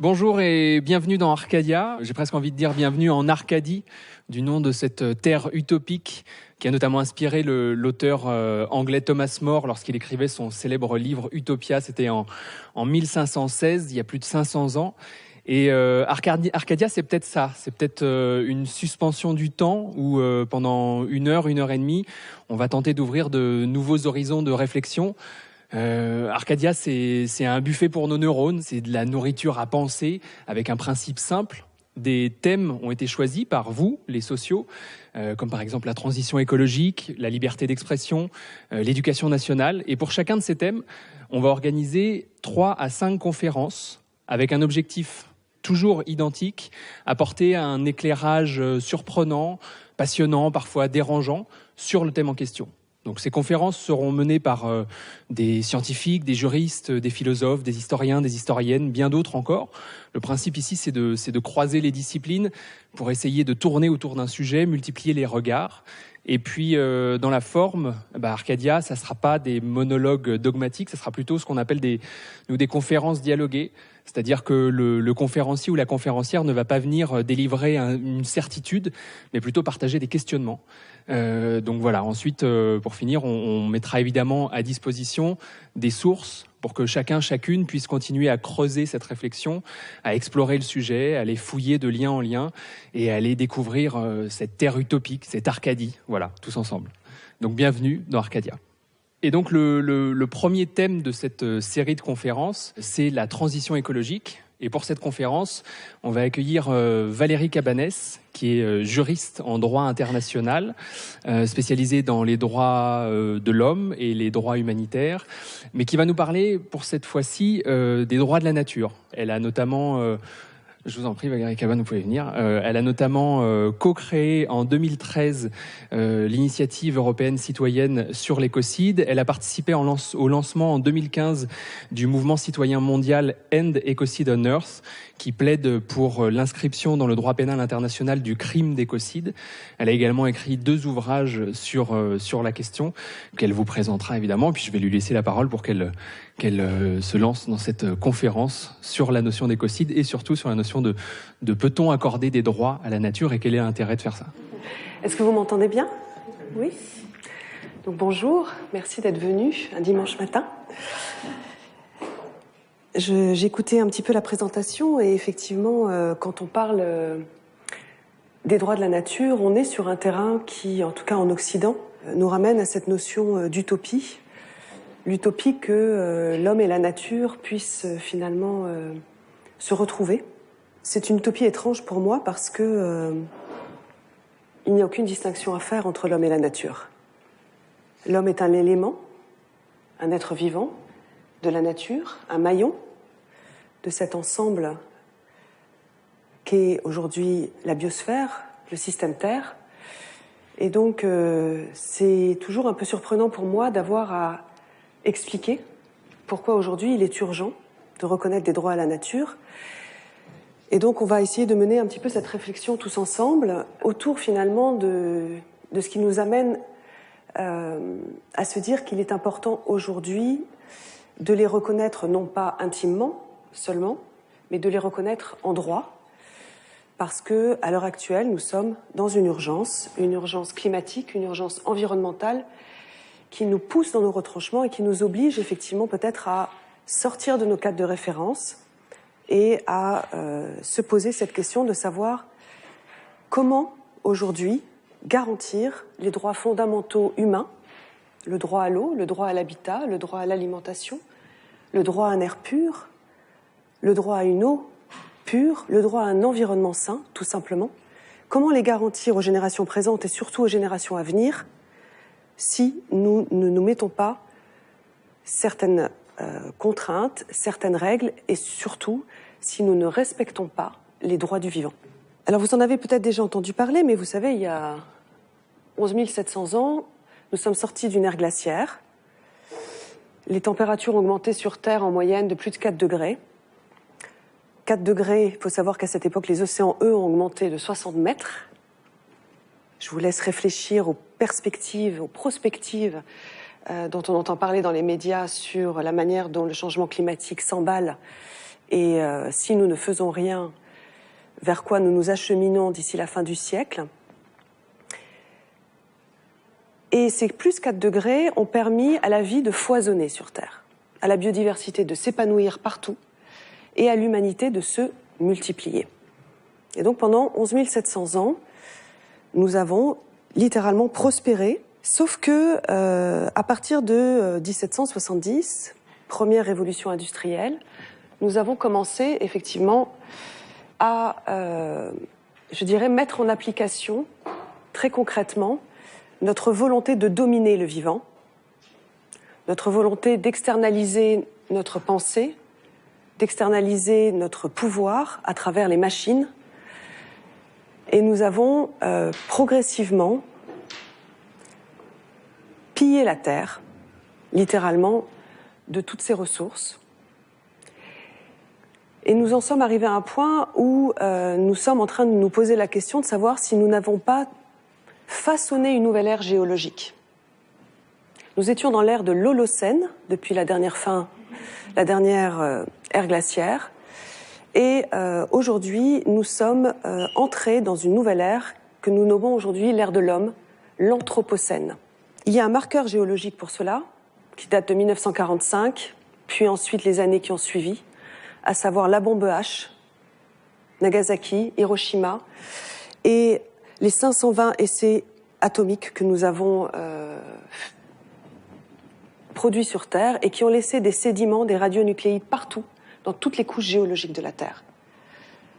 Bonjour et bienvenue dans Arcadia. J'ai presque envie de dire bienvenue en Arcadie, du nom de cette terre utopique qui a notamment inspiré l'auteur anglais Thomas More lorsqu'il écrivait son célèbre livre Utopia. C'était en 1516, il y a plus de 500 ans. Et Arcadia, c'est peut-être ça. C'est peut-être une suspension du temps où pendant une heure et demie, on va tenter d'ouvrir de nouveaux horizons de réflexion. Arcadia, c'est un buffet pour nos neurones, c'est de la nourriture à penser avec un principe simple. Des thèmes ont été choisis par vous, les sociaux, comme par exemple la transition écologique, la liberté d'expression, l'éducation nationale. Et pour chacun de ces thèmes, on va organiser 3 à 5 conférences avec un objectif toujours identique, apporter un éclairage surprenant, passionnant, parfois dérangeant sur le thème en question. Donc ces conférences seront menées par des scientifiques, des juristes, des philosophes, des historiens, des historiennes, bien d'autres encore. Le principe ici, c'est de croiser les disciplines pour essayer de tourner autour d'un sujet, multiplier les regards. Et puis, dans la forme, Arcadia, ça ne sera pas des monologues dogmatiques, ça sera plutôt ce qu'on appelle des conférences dialoguées. C'est-à-dire que le conférencier ou la conférencière ne va pas venir délivrer une certitude, mais plutôt partager des questionnements. Donc voilà, ensuite, pour finir, on mettra évidemment à disposition des sources pour que chacune puisse continuer à creuser cette réflexion, à explorer le sujet, à aller fouiller de lien en lien et à aller découvrir cette terre utopique, cette Arcadie, voilà, tous ensemble. Donc bienvenue dans Arcadia. Et donc le premier thème de cette série de conférences, c'est la transition écologique. Et pour cette conférence, on va accueillir Valérie Cabanès, qui est juriste en droit international, spécialisée dans les droits de l'homme et les droits humanitaires, mais qui va nous parler pour cette fois-ci des droits de la nature. Elle a notamment... Je vous en prie, Valérie Cabanès, vous pouvez venir. Elle a notamment co-créé en 2013 l'initiative européenne citoyenne sur l'écocide. Elle a participé au lancement en 2015 du mouvement citoyen mondial End Ecocide on Earth, qui plaide pour l'inscription dans le droit pénal international du crime d'écocide. Elle a également écrit 2 ouvrages sur la question, qu'elle vous présentera évidemment. Puis je vais lui laisser la parole pour qu'elle se lance dans cette conférence sur la notion d'écocide et surtout sur la notion de peut-on accorder des droits à la nature et quel est l'intérêt de faire ça. Est-ce que vous m'entendez bien? Oui. Donc bonjour, merci d'être venu un dimanche matin. J'écoutais un petit peu la présentation et effectivement, quand on parle des droits de la nature, on est sur un terrain qui, en tout cas en Occident, nous ramène à cette notion d'utopie. L'utopie que l'homme et la nature puissent finalement se retrouver. C'est une utopie étrange pour moi parce que il n'y a aucune distinction à faire entre l'homme et la nature. L'homme est un élément, un être vivant de la nature, un maillon de cet ensemble qu'est aujourd'hui la biosphère, le système Terre. Et donc c'est toujours un peu surprenant pour moi d'avoir à expliquer pourquoi aujourd'hui il est urgent de reconnaître des droits à la nature. Et donc on va essayer de mener un petit peu cette réflexion tous ensemble autour finalement de ce qui nous amène à se dire qu'il est important aujourd'hui de les reconnaître non pas intimement seulement, mais de les reconnaître en droit, parce que à l'heure actuelle nous sommes dans une urgence climatique, une urgence environnementale qui nous pousse dans nos retranchements et qui nous oblige effectivement peut-être à sortir de nos cadres de référence et à se poser cette question de savoir comment aujourd'hui garantir les droits fondamentaux humains, le droit à l'eau, le droit à l'habitat, le droit à l'alimentation, le droit à un air pur, le droit à une eau pure, le droit à un environnement sain, tout simplement. Comment les garantir aux générations présentes et surtout aux générations à venir si nous ne nous mettons pas certaines contraintes, certaines règles et surtout si nous ne respectons pas les droits du vivant. Alors vous en avez peut-être déjà entendu parler, mais vous savez, il y a 11 700 ans, nous sommes sortis d'une ère glaciaire. Les températures ont augmenté sur Terre en moyenne de plus de 4 degrés. 4 degrés, il faut savoir qu'à cette époque, les océans, eux, ont augmenté de 60 mètres. Je vous laisse réfléchir aux perspectives, aux prospectives dont on entend parler dans les médias sur la manière dont le changement climatique s'emballe et si nous ne faisons rien, vers quoi nous nous acheminons d'ici la fin du siècle. Et ces plus 4 degrés ont permis à la vie de foisonner sur Terre, à la biodiversité de s'épanouir partout et à l'humanité de se multiplier. Et donc pendant 11 700 ans, nous avons littéralement prospéré, sauf que à partir de 1770, première révolution industrielle, nous avons commencé effectivement à, je dirais, mettre en application très concrètement notre volonté de dominer le vivant, notre volonté d'externaliser notre pensée, d'externaliser notre pouvoir à travers les machines. Et nous avons progressivement pillé la Terre, littéralement, de toutes ses ressources. Et nous en sommes arrivés à un point où nous sommes en train de nous poser la question de savoir si nous n'avons pas façonné une nouvelle ère géologique. Nous étions dans l'ère de l'Holocène, depuis la dernière ère glaciaire, et aujourd'hui, nous sommes entrés dans une nouvelle ère que nous nommons aujourd'hui l'ère de l'homme, l'Anthropocène. Il y a un marqueur géologique pour cela, qui date de 1945, puis ensuite les années qui ont suivi, à savoir la bombe H, Nagasaki, Hiroshima, et les 520 essais atomiques que nous avons produits sur Terre et qui ont laissé des sédiments, des radionucléides partout, dans toutes les couches géologiques de la Terre.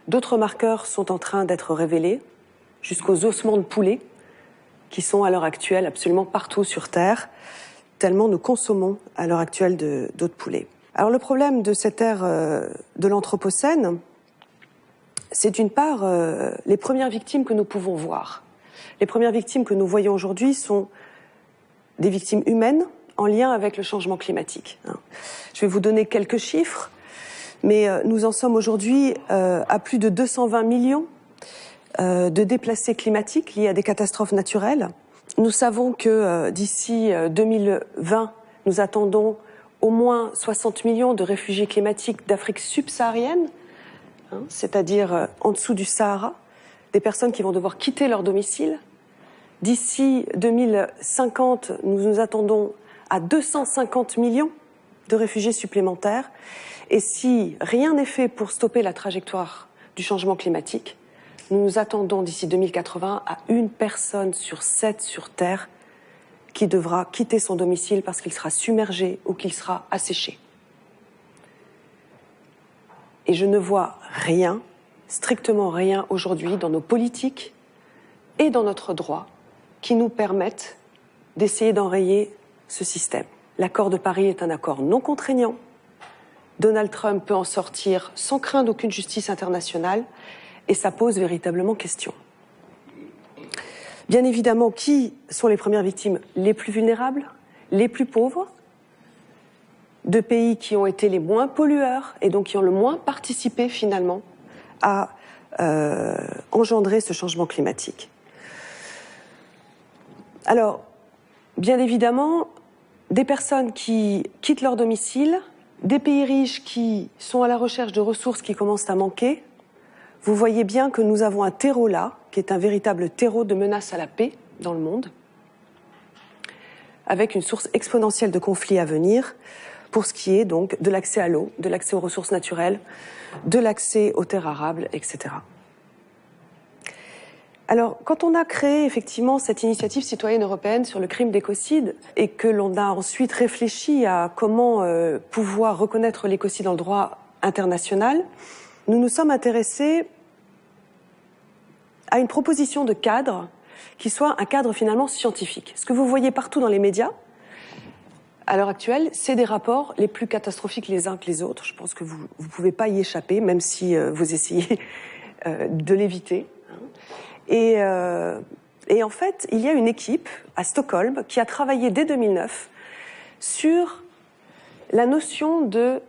D'autres marqueurs sont en train d'être révélés, jusqu'aux ossements de poulet, qui sont à l'heure actuelle absolument partout sur Terre, tellement nous consommons à l'heure actuelle d'eau de poulet. Alors le problème de cette ère de l'Anthropocène, c'est d'une part les premières victimes que nous pouvons voir. Les premières victimes que nous voyons aujourd'hui sont des victimes humaines en lien avec le changement climatique. Je vais vous donner quelques chiffres, mais nous en sommes aujourd'hui à plus de 220 millions de déplacés climatiques liés à des catastrophes naturelles. Nous savons que d'ici 2020, nous attendons au moins 60 millions de réfugiés climatiques d'Afrique subsaharienne, c'est-à-dire en dessous du Sahara, des personnes qui vont devoir quitter leur domicile. D'ici 2050, nous nous attendons à 250 millions de réfugiés supplémentaires. Et si rien n'est fait pour stopper la trajectoire du changement climatique, nous nous attendons d'ici 2080 à 1 personne sur 7 sur Terre qui devra quitter son domicile parce qu'il sera submergé ou qu'il sera asséché. Et je ne vois rien, strictement rien aujourd'hui dans nos politiques et dans notre droit qui nous permettent d'essayer d'enrayer ce système. L'accord de Paris est un accord non contraignant. Donald Trump peut en sortir sans crainte d'aucune justice internationale et ça pose véritablement question. Bien évidemment, qui sont les premières victimes? Les plus vulnérables, les plus pauvres, de pays qui ont été les moins pollueurs et donc qui ont le moins participé finalement à engendrer ce changement climatique. Alors, bien évidemment, des personnes qui quittent leur domicile, des pays riches qui sont à la recherche de ressources qui commencent à manquer. Vous voyez bien que nous avons un terreau là, qui est un véritable terreau de menace à la paix dans le monde, avec une source exponentielle de conflits à venir, pour ce qui est donc de l'accès à l'eau, de l'accès aux ressources naturelles, de l'accès aux terres arables, etc. Alors, quand on a créé effectivement cette initiative citoyenne européenne sur le crime d'écocide et que l'on a ensuite réfléchi à comment pouvoir reconnaître l'écocide dans le droit international, nous nous sommes intéressés à une proposition de cadre qui soit un cadre finalement scientifique. Ce que vous voyez partout dans les médias, à l'heure actuelle, c'est des rapports les plus catastrophiques les uns que les autres. Je pense que vous ne pouvez pas y échapper, même si vous essayez de l'éviter. Et en fait, il y a une équipe à Stockholm qui a travaillé dès 2009 sur la notion de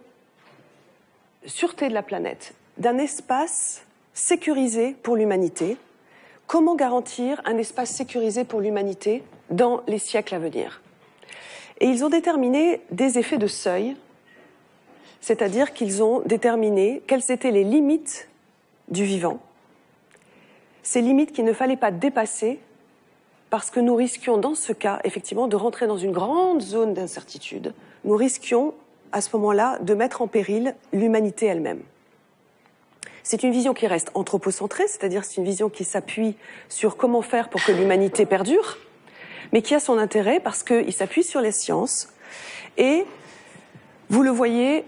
sûreté de la planète, d'un espace sécurisé pour l'humanité. Comment garantir un espace sécurisé pour l'humanité dans les siècles à venir? Et ils ont déterminé des effets de seuil c'est-à-dire qu'ils ont déterminé quelles étaient les limites du vivant, ces limites qu'il ne fallait pas dépasser parce que nous risquions dans ce cas, effectivement, de rentrer dans une grande zone d'incertitude. Nous risquions, à ce moment-là, de mettre en péril l'humanité elle-même. C'est une vision qui reste anthropocentrée, c'est-à-dire c'est une vision qui s'appuie sur comment faire pour que l'humanité perdure, mais qui a son intérêt parce qu'il s'appuie sur les sciences. Et vous le voyez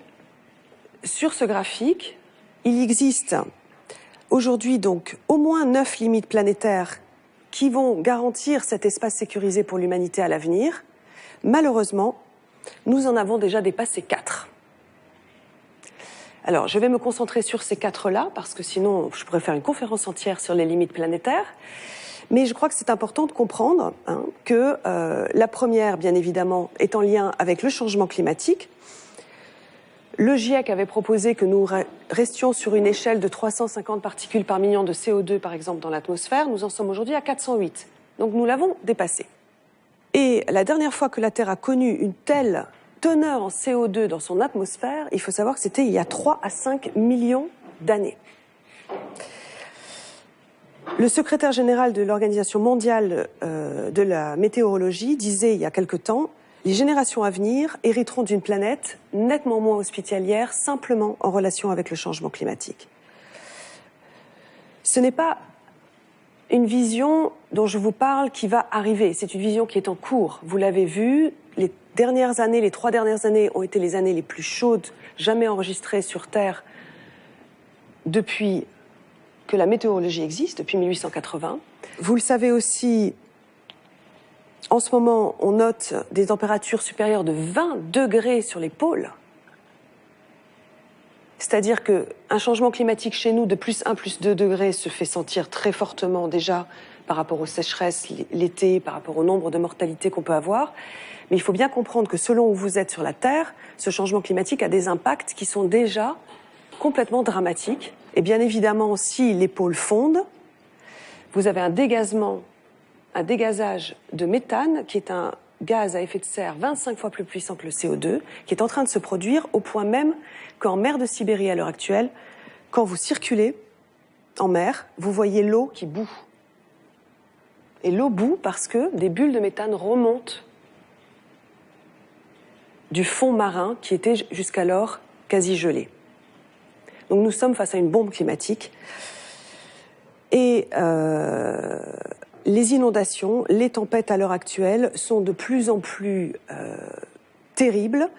sur ce graphique, il existe aujourd'hui donc au moins 9 limites planétaires qui vont garantir cet espace sécurisé pour l'humanité à l'avenir. Malheureusement, nous en avons déjà dépassé 4. Alors, je vais me concentrer sur ces 4-là, parce que sinon, je pourrais faire une conférence entière sur les limites planétaires. Mais je crois que c'est important de comprendre que la première, bien évidemment, est en lien avec le changement climatique. Le GIEC avait proposé que nous restions sur une échelle de 350 particules par million de CO2, par exemple, dans l'atmosphère. Nous en sommes aujourd'hui à 408. Donc nous l'avons dépassé. Et la dernière fois que la Terre a connu une telle teneur en CO2 dans son atmosphère, il faut savoir que c'était il y a 3 à 5 millions d'années. Le secrétaire général de l'Organisation mondiale de la météorologie disait il y a quelque temps: les générations à venir hériteront d'une planète nettement moins hospitalière, simplement en relation avec le changement climatique. Ce n'est pas une vision dont je vous parle qui va arriver, c'est une vision qui est en cours. Vous l'avez vu, les 3 dernières années ont été les années les plus chaudes jamais enregistrées sur Terre depuis que la météorologie existe, depuis 1880. Vous le savez aussi, en ce moment, on note des températures supérieures de 20 degrés sur les pôles. C'est-à-dire qu'un changement climatique chez nous de plus 1, plus 2 degrés se fait sentir très fortement déjà par rapport aux sécheresses l'été, par rapport au nombre de mortalités qu'on peut avoir. Mais il faut bien comprendre que selon où vous êtes sur la Terre, ce changement climatique a des impacts qui sont déjà complètement dramatiques. Et bien évidemment, si les pôles fondent, vous avez un dégazage de méthane, qui est un gaz à effet de serre 25 fois plus puissant que le CO2, qui est en train de se produire au point même qu'en mer de Sibérie à l'heure actuelle, quand vous circulez en mer, vous voyez l'eau qui bout. Et l'eau bout parce que des bulles de méthane remontent du fond marin qui était jusqu'alors quasi gelé. Donc nous sommes face à une bombe climatique. Et les inondations, les tempêtes à l'heure actuelle sont de plus en plus terribles.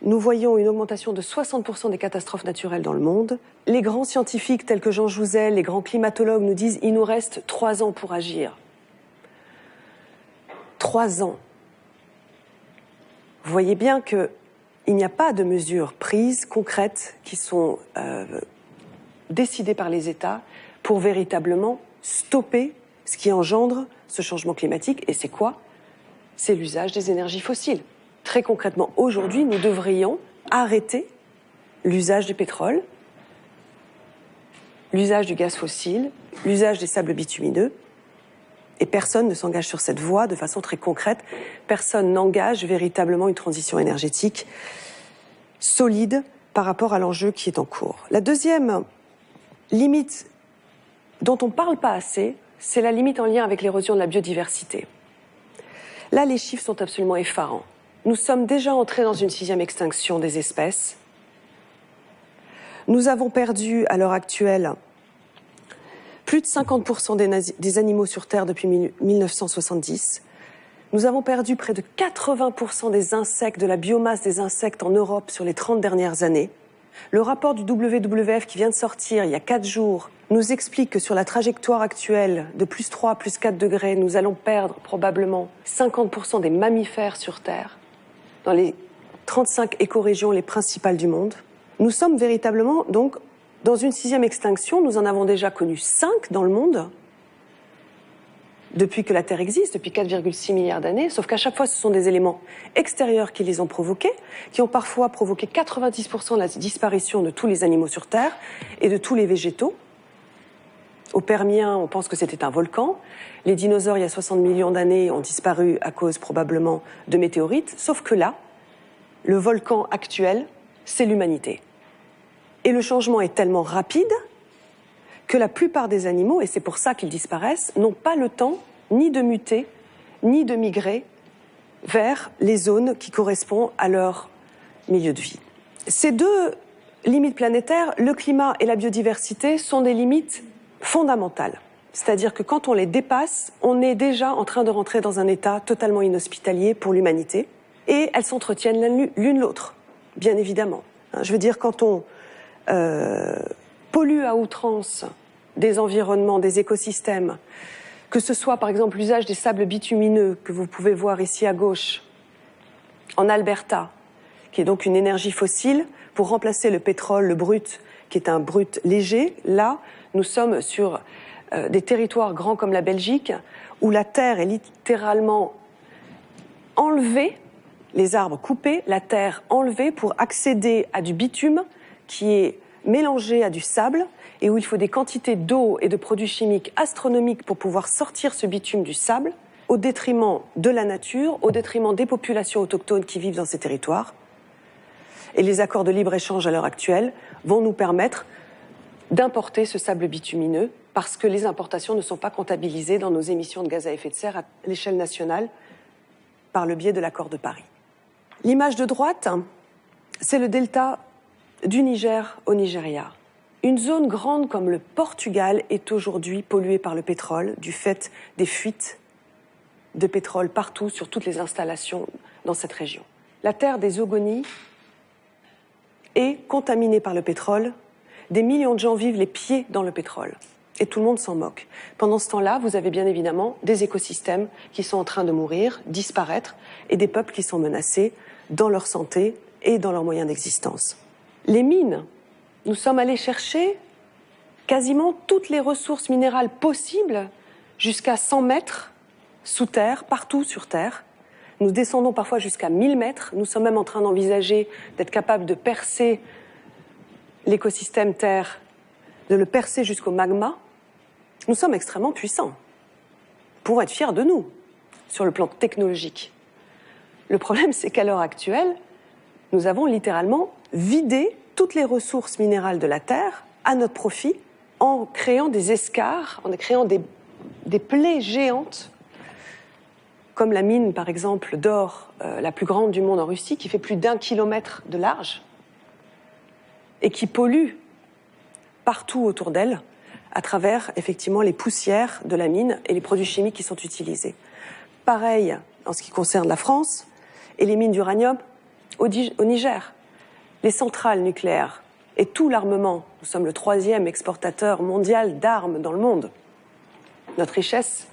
Nous voyons une augmentation de 60% des catastrophes naturelles dans le monde. Les grands scientifiques tels que Jean Jouzel, les grands climatologues nous disent qu'il nous reste 3 ans pour agir. 3 ans. Vous voyez bien qu'il n'y a pas de mesures prises, concrètes, qui sont décidées par les États pour véritablement stopper ce qui engendre ce changement climatique. Et c'est quoi? C'est l'usage des énergies fossiles. Très concrètement, aujourd'hui, nous devrions arrêter l'usage du pétrole, l'usage du gaz fossile, l'usage des sables bitumineux. Et personne ne s'engage sur cette voie de façon très concrète. Personne n'engage véritablement une transition énergétique solide par rapport à l'enjeu qui est en cours. La deuxième limite dont on ne parle pas assez, c'est la limite en lien avec l'érosion de la biodiversité. Là, les chiffres sont absolument effarants. Nous sommes déjà entrés dans une 6e extinction des espèces. Nous avons perdu, à l'heure actuelle, plus de 50% des animaux sur Terre depuis 1970. Nous avons perdu près de 80% des insectes, de la biomasse des insectes en Europe sur les 30 dernières années. Le rapport du WWF qui vient de sortir il y a 4 jours nous explique que sur la trajectoire actuelle de plus 3, plus 4 degrés, nous allons perdre probablement 50% des mammifères sur Terre, dans les 35 écorégions les principales du monde. Nous sommes véritablement donc dans une 6e extinction. Nous en avons déjà connu 5 dans le monde depuis que la Terre existe, depuis 4,6 milliards d'années, sauf qu'à chaque fois ce sont des éléments extérieurs qui les ont provoqués, qui ont parfois provoqué 90% de la disparition de tous les animaux sur Terre et de tous les végétaux. Au Permien, on pense que c'était un volcan. Les dinosaures, il y a 60 millions d'années, ont disparu à cause probablement de météorites, sauf que là, le volcan actuel, c'est l'humanité. Et le changement est tellement rapide que la plupart des animaux, et c'est pour ça qu'ils disparaissent, n'ont pas le temps ni de muter, ni de migrer vers les zones qui correspondent à leur milieu de vie. Ces deux limites planétaires, le climat et la biodiversité, sont des limites fondamentales. C'est-à-dire que quand on les dépasse, on est déjà en train de rentrer dans un état totalement inhospitalier pour l'humanité, et elles s'entretiennent l'une l'autre, bien évidemment. Je veux dire, quand on pollue à outrance des environnements, des écosystèmes, que ce soit par exemple l'usage des sables bitumineux que vous pouvez voir ici à gauche, en Alberta, qui est donc une énergie fossile, pour remplacer le pétrole, le brut, qui est un brut léger. Là, nous sommes sur des territoires grands comme la Belgique, où la terre est littéralement enlevée, les arbres coupés, la terre enlevée pour accéder à du bitume qui est mélangé à du sable et où il faut des quantités d'eau et de produits chimiques astronomiques pour pouvoir sortir ce bitume du sable, au détriment de la nature, au détriment des populations autochtones qui vivent dans ces territoires. Et les accords de libre-échange à l'heure actuelle vont nous permettre d'importer ce sable bitumineux parce que les importations ne sont pas comptabilisées dans nos émissions de gaz à effet de serre à l'échelle nationale par le biais de l'accord de Paris. L'image de droite, c'est le delta du Niger au Nigeria. Une zone grande comme le Portugal est aujourd'hui polluée par le pétrole du fait des fuites de pétrole partout sur toutes les installations dans cette région. La terre des Ogoni est contaminée par le pétrole. Des millions de gens vivent les pieds dans le pétrole. Et tout le monde s'en moque. Pendant ce temps-là, vous avez bien évidemment des écosystèmes qui sont en train de mourir, disparaître, et des peuples qui sont menacés dans leur santé et dans leurs moyens d'existence. Les mines, nous sommes allés chercher quasiment toutes les ressources minérales possibles jusqu'à 100 mètres sous terre, partout sur terre. Nous descendons parfois jusqu'à 1000 mètres. Nous sommes même en train d'envisager d'être capables de percer l'écosystème Terre, de le percer jusqu'au magma. Nous sommes extrêmement puissants. Pour être fiers de nous, sur le plan technologique. Le problème, c'est qu'à l'heure actuelle, nous avons littéralement vidé toutes les ressources minérales de la Terre à notre profit en créant des escarres, en créant des plaies géantes, comme la mine, par exemple, d'or, la plus grande du monde en Russie, qui fait plus d'1 kilomètre de large et qui pollue partout autour d'elle à travers, effectivement, les poussières de la mine et les produits chimiques qui sont utilisés. Pareil en ce qui concerne la France et les mines d'uranium au Niger. Les centrales nucléaires et tout l'armement. Nous sommes le 3e exportateur mondial d'armes dans le monde. Notre richesse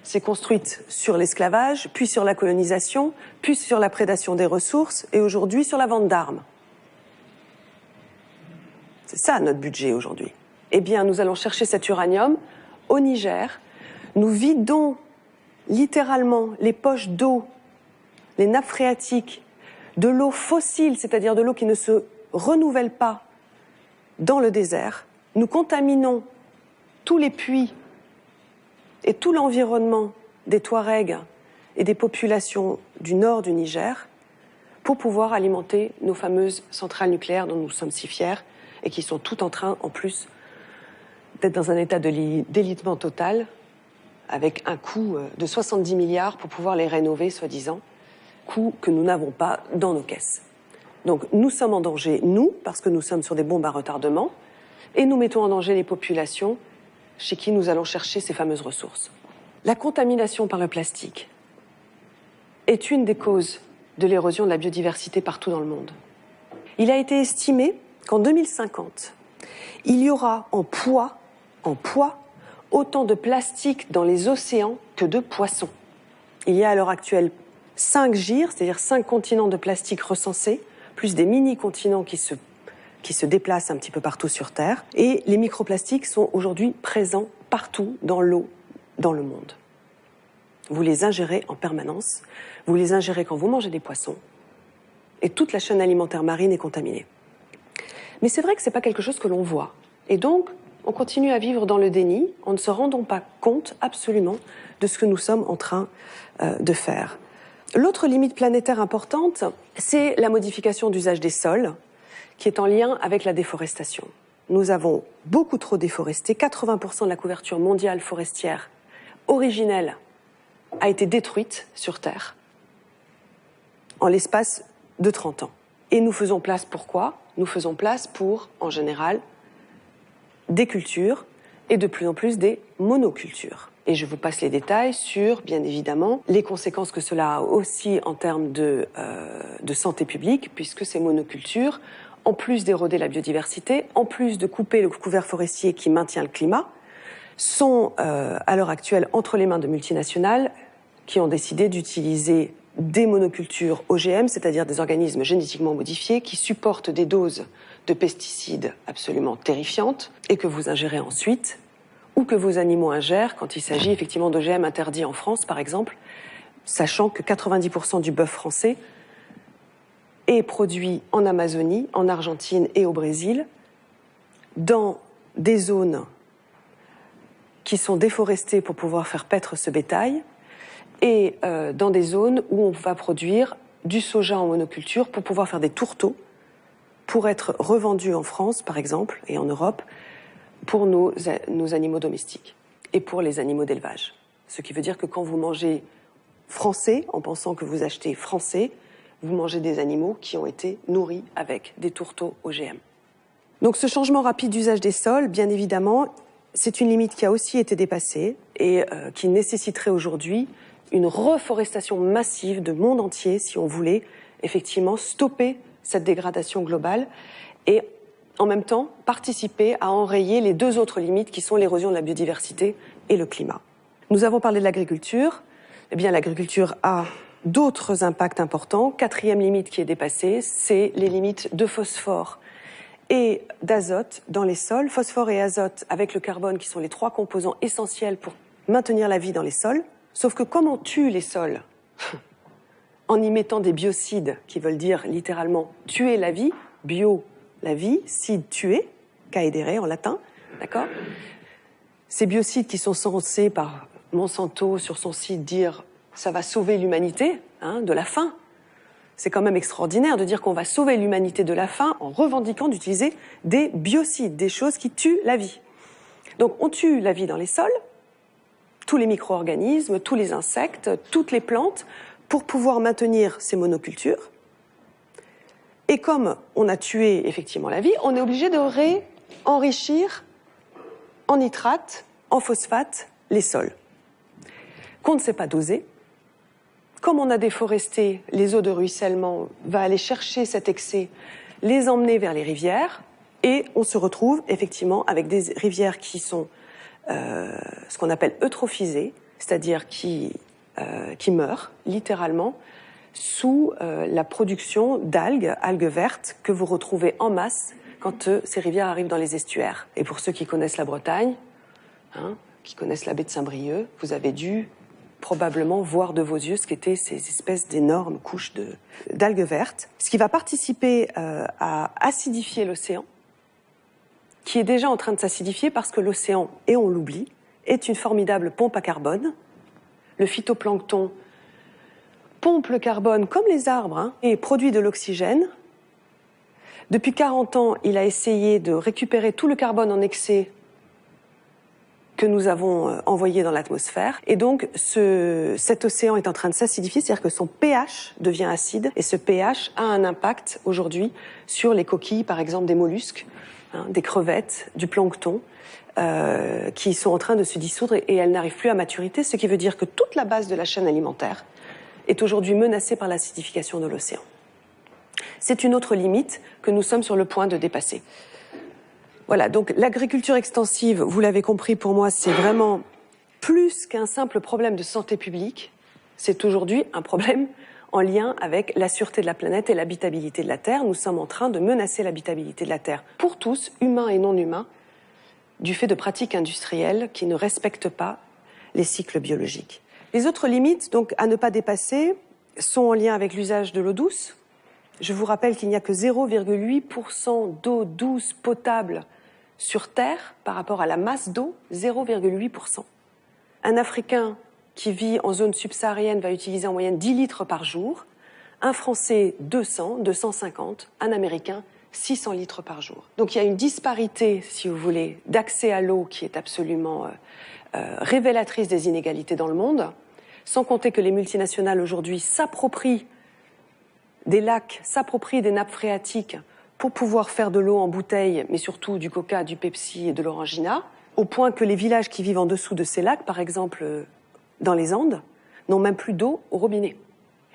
s'est construite sur l'esclavage, puis sur la colonisation, puis sur la prédation des ressources et aujourd'hui sur la vente d'armes. C'est ça notre budget aujourd'hui. Eh bien, nous allons chercher cet uranium au Niger. Nous vidons littéralement les poches d'eau, les nappes phréatiques, de l'eau fossile, c'est-à-dire de l'eau qui ne se renouvelle pas dans le désert. Nous contaminons tous les puits et tout l'environnement des Touaregs et des populations du nord du Niger pour pouvoir alimenter nos fameuses centrales nucléaires dont nous sommes si fiers et qui sont toutes en train, en plus, d'être dans un état de délitement total avec un coût de 70 milliards pour pouvoir les rénover, soi-disant, coût que nous n'avons pas dans nos caisses. Donc nous sommes en danger, nous, parce que nous sommes sur des bombes à retardement, et nous mettons en danger les populations chez qui nous allons chercher ces fameuses ressources. La contamination par le plastique est une des causes de l'érosion de la biodiversité partout dans le monde. Il a été estimé qu'en 2050, il y aura en poids, autant de plastique dans les océans que de poissons. Il y a à l'heure actuelle 5 gyres, c'est-à-dire 5 continents de plastique recensés, plus des mini-continents qui se déplacent un petit peu partout sur Terre. Et les microplastiques sont aujourd'hui présents partout dans l'eau, dans le monde. Vous les ingérez en permanence, vous les ingérez quand vous mangez des poissons, et toute la chaîne alimentaire marine est contaminée. Mais c'est vrai que ce n'est pas quelque chose que l'on voit. Et donc, on continue à vivre dans le déni, en ne se rendant pas compte absolument de ce que nous sommes en train de faire. L'autre limite planétaire importante, c'est la modification d'usage des sols. qui est en lien avec la déforestation. Nous avons beaucoup trop déforesté. 80% de la couverture mondiale forestière originelle a été détruite sur Terre en l'espace de 30 ans. Et nous faisons place pour quoi? Nous faisons place pour, en général, des cultures et de plus en plus des monocultures. Et je vous passe les détails sur, bien évidemment, les conséquences que cela a aussi en termes de santé publique, puisque ces monocultures, en plus d'éroder la biodiversité, en plus de couper le couvert forestier qui maintient le climat, sont à l'heure actuelle entre les mains de multinationales qui ont décidé d'utiliser des monocultures OGM, c'est-à-dire des organismes génétiquement modifiés qui supportent des doses de pesticides absolument terrifiantes et que vous ingérez ensuite, ou que vos animaux ingèrent quand il s'agit effectivement d'OGM interdits en France, par exemple, sachant que 90% du bœuf français est produit en Amazonie, en Argentine et au Brésil, dans des zones qui sont déforestées pour pouvoir faire paître ce bétail, et dans des zones où on va produire du soja en monoculture pour pouvoir faire des tourteaux, pour être revendus en France, par exemple, et en Europe, pour nos animaux domestiques et pour les animaux d'élevage. Ce qui veut dire que quand vous mangez français, en pensant que vous achetez français, vous mangez des animaux qui ont été nourris avec des tourteaux OGM. Donc ce changement rapide d'usage des sols, bien évidemment, c'est une limite qui a aussi été dépassée et qui nécessiterait aujourd'hui une reforestation massive de monde entier si on voulait effectivement stopper cette dégradation globale et en même temps participer à enrayer les deux autres limites qui sont l'érosion de la biodiversité et le climat. Nous avons parlé de l'agriculture. Eh bien, l'agriculture a d'autres impacts importants. Quatrième limite qui est dépassée, c'est les limites de phosphore et d'azote dans les sols. Phosphore et azote avec le carbone qui sont les trois composants essentiels pour maintenir la vie dans les sols. Sauf que comme on tue les sols en y mettant des biocides, qui veulent dire littéralement tuer la vie, bio, la vie, cide, tuer, caedere en latin, d'accord? Ces biocides qui sont censés par Monsanto sur son site dire ça va sauver l'humanité de la faim. C'est quand même extraordinaire de dire qu'on va sauver l'humanité de la faim en revendiquant d'utiliser des biocides, des choses qui tuent la vie. Donc on tue la vie dans les sols, tous les micro-organismes, tous les insectes, toutes les plantes, pour pouvoir maintenir ces monocultures. Et comme on a tué effectivement la vie, on est obligé de réenrichir en nitrate, en phosphate, les sols. Qu'on ne sait pas doser. Comme on a déforesté, les eaux de ruissellement va aller chercher cet excès, les emmener vers les rivières, et on se retrouve effectivement avec des rivières qui sont ce qu'on appelle eutrophisées, c'est-à-dire qui meurent littéralement sous la production d'algues, algues vertes, que vous retrouvez en masse quand ces rivières arrivent dans les estuaires. Et pour ceux qui connaissent la Bretagne, qui connaissent la baie de Saint-Brieuc, vous avez dû probablement voir de vos yeux ce qu'étaient ces espèces d'énormes couches d'algues vertes, ce qui va participer à acidifier l'océan, qui est déjà en train de s'acidifier parce que l'océan, et on l'oublie, est une formidable pompe à carbone. Le phytoplancton pompe le carbone comme les arbres et produit de l'oxygène. Depuis 40 ans, il a essayé de récupérer tout le carbone en excès que nous avons envoyé dans l'atmosphère. Et donc, cet océan est en train de s'acidifier, c'est-à-dire que son pH devient acide. Et ce pH a un impact aujourd'hui sur les coquilles, par exemple, des mollusques, des crevettes, du plancton, qui sont en train de se dissoudre et elles n'arrivent plus à maturité, ce qui veut dire que toute la base de la chaîne alimentaire est aujourd'hui menacée par l'acidification de l'océan. C'est une autre limite que nous sommes sur le point de dépasser. Voilà, donc l'agriculture extensive, vous l'avez compris, pour moi, c'est vraiment plus qu'un simple problème de santé publique. C'est aujourd'hui un problème en lien avec la sûreté de la planète et l'habitabilité de la Terre. Nous sommes en train de menacer l'habitabilité de la Terre pour tous, humains et non humains, du fait de pratiques industrielles qui ne respectent pas les cycles biologiques. Les autres limites, donc, à ne pas dépasser, sont en lien avec l'usage de l'eau douce. Je vous rappelle qu'il n'y a que 0,8% d'eau douce potable sur Terre par rapport à la masse d'eau, 0,8%. Un Africain qui vit en zone subsaharienne va utiliser en moyenne 10 litres par jour. Un Français, 200, 250. Un Américain, 600 litres par jour. Donc il y a une disparité, si vous voulez, d'accès à l'eau qui est absolument révélatrice des inégalités dans le monde, sans compter que les multinationales aujourd'hui s'approprient des lacs, s'approprient des nappes phréatiques pour pouvoir faire de l'eau en bouteille, mais surtout du Coca, du Pepsi et de l'Orangina, au point que les villages qui vivent en dessous de ces lacs, par exemple dans les Andes, n'ont même plus d'eau au robinet.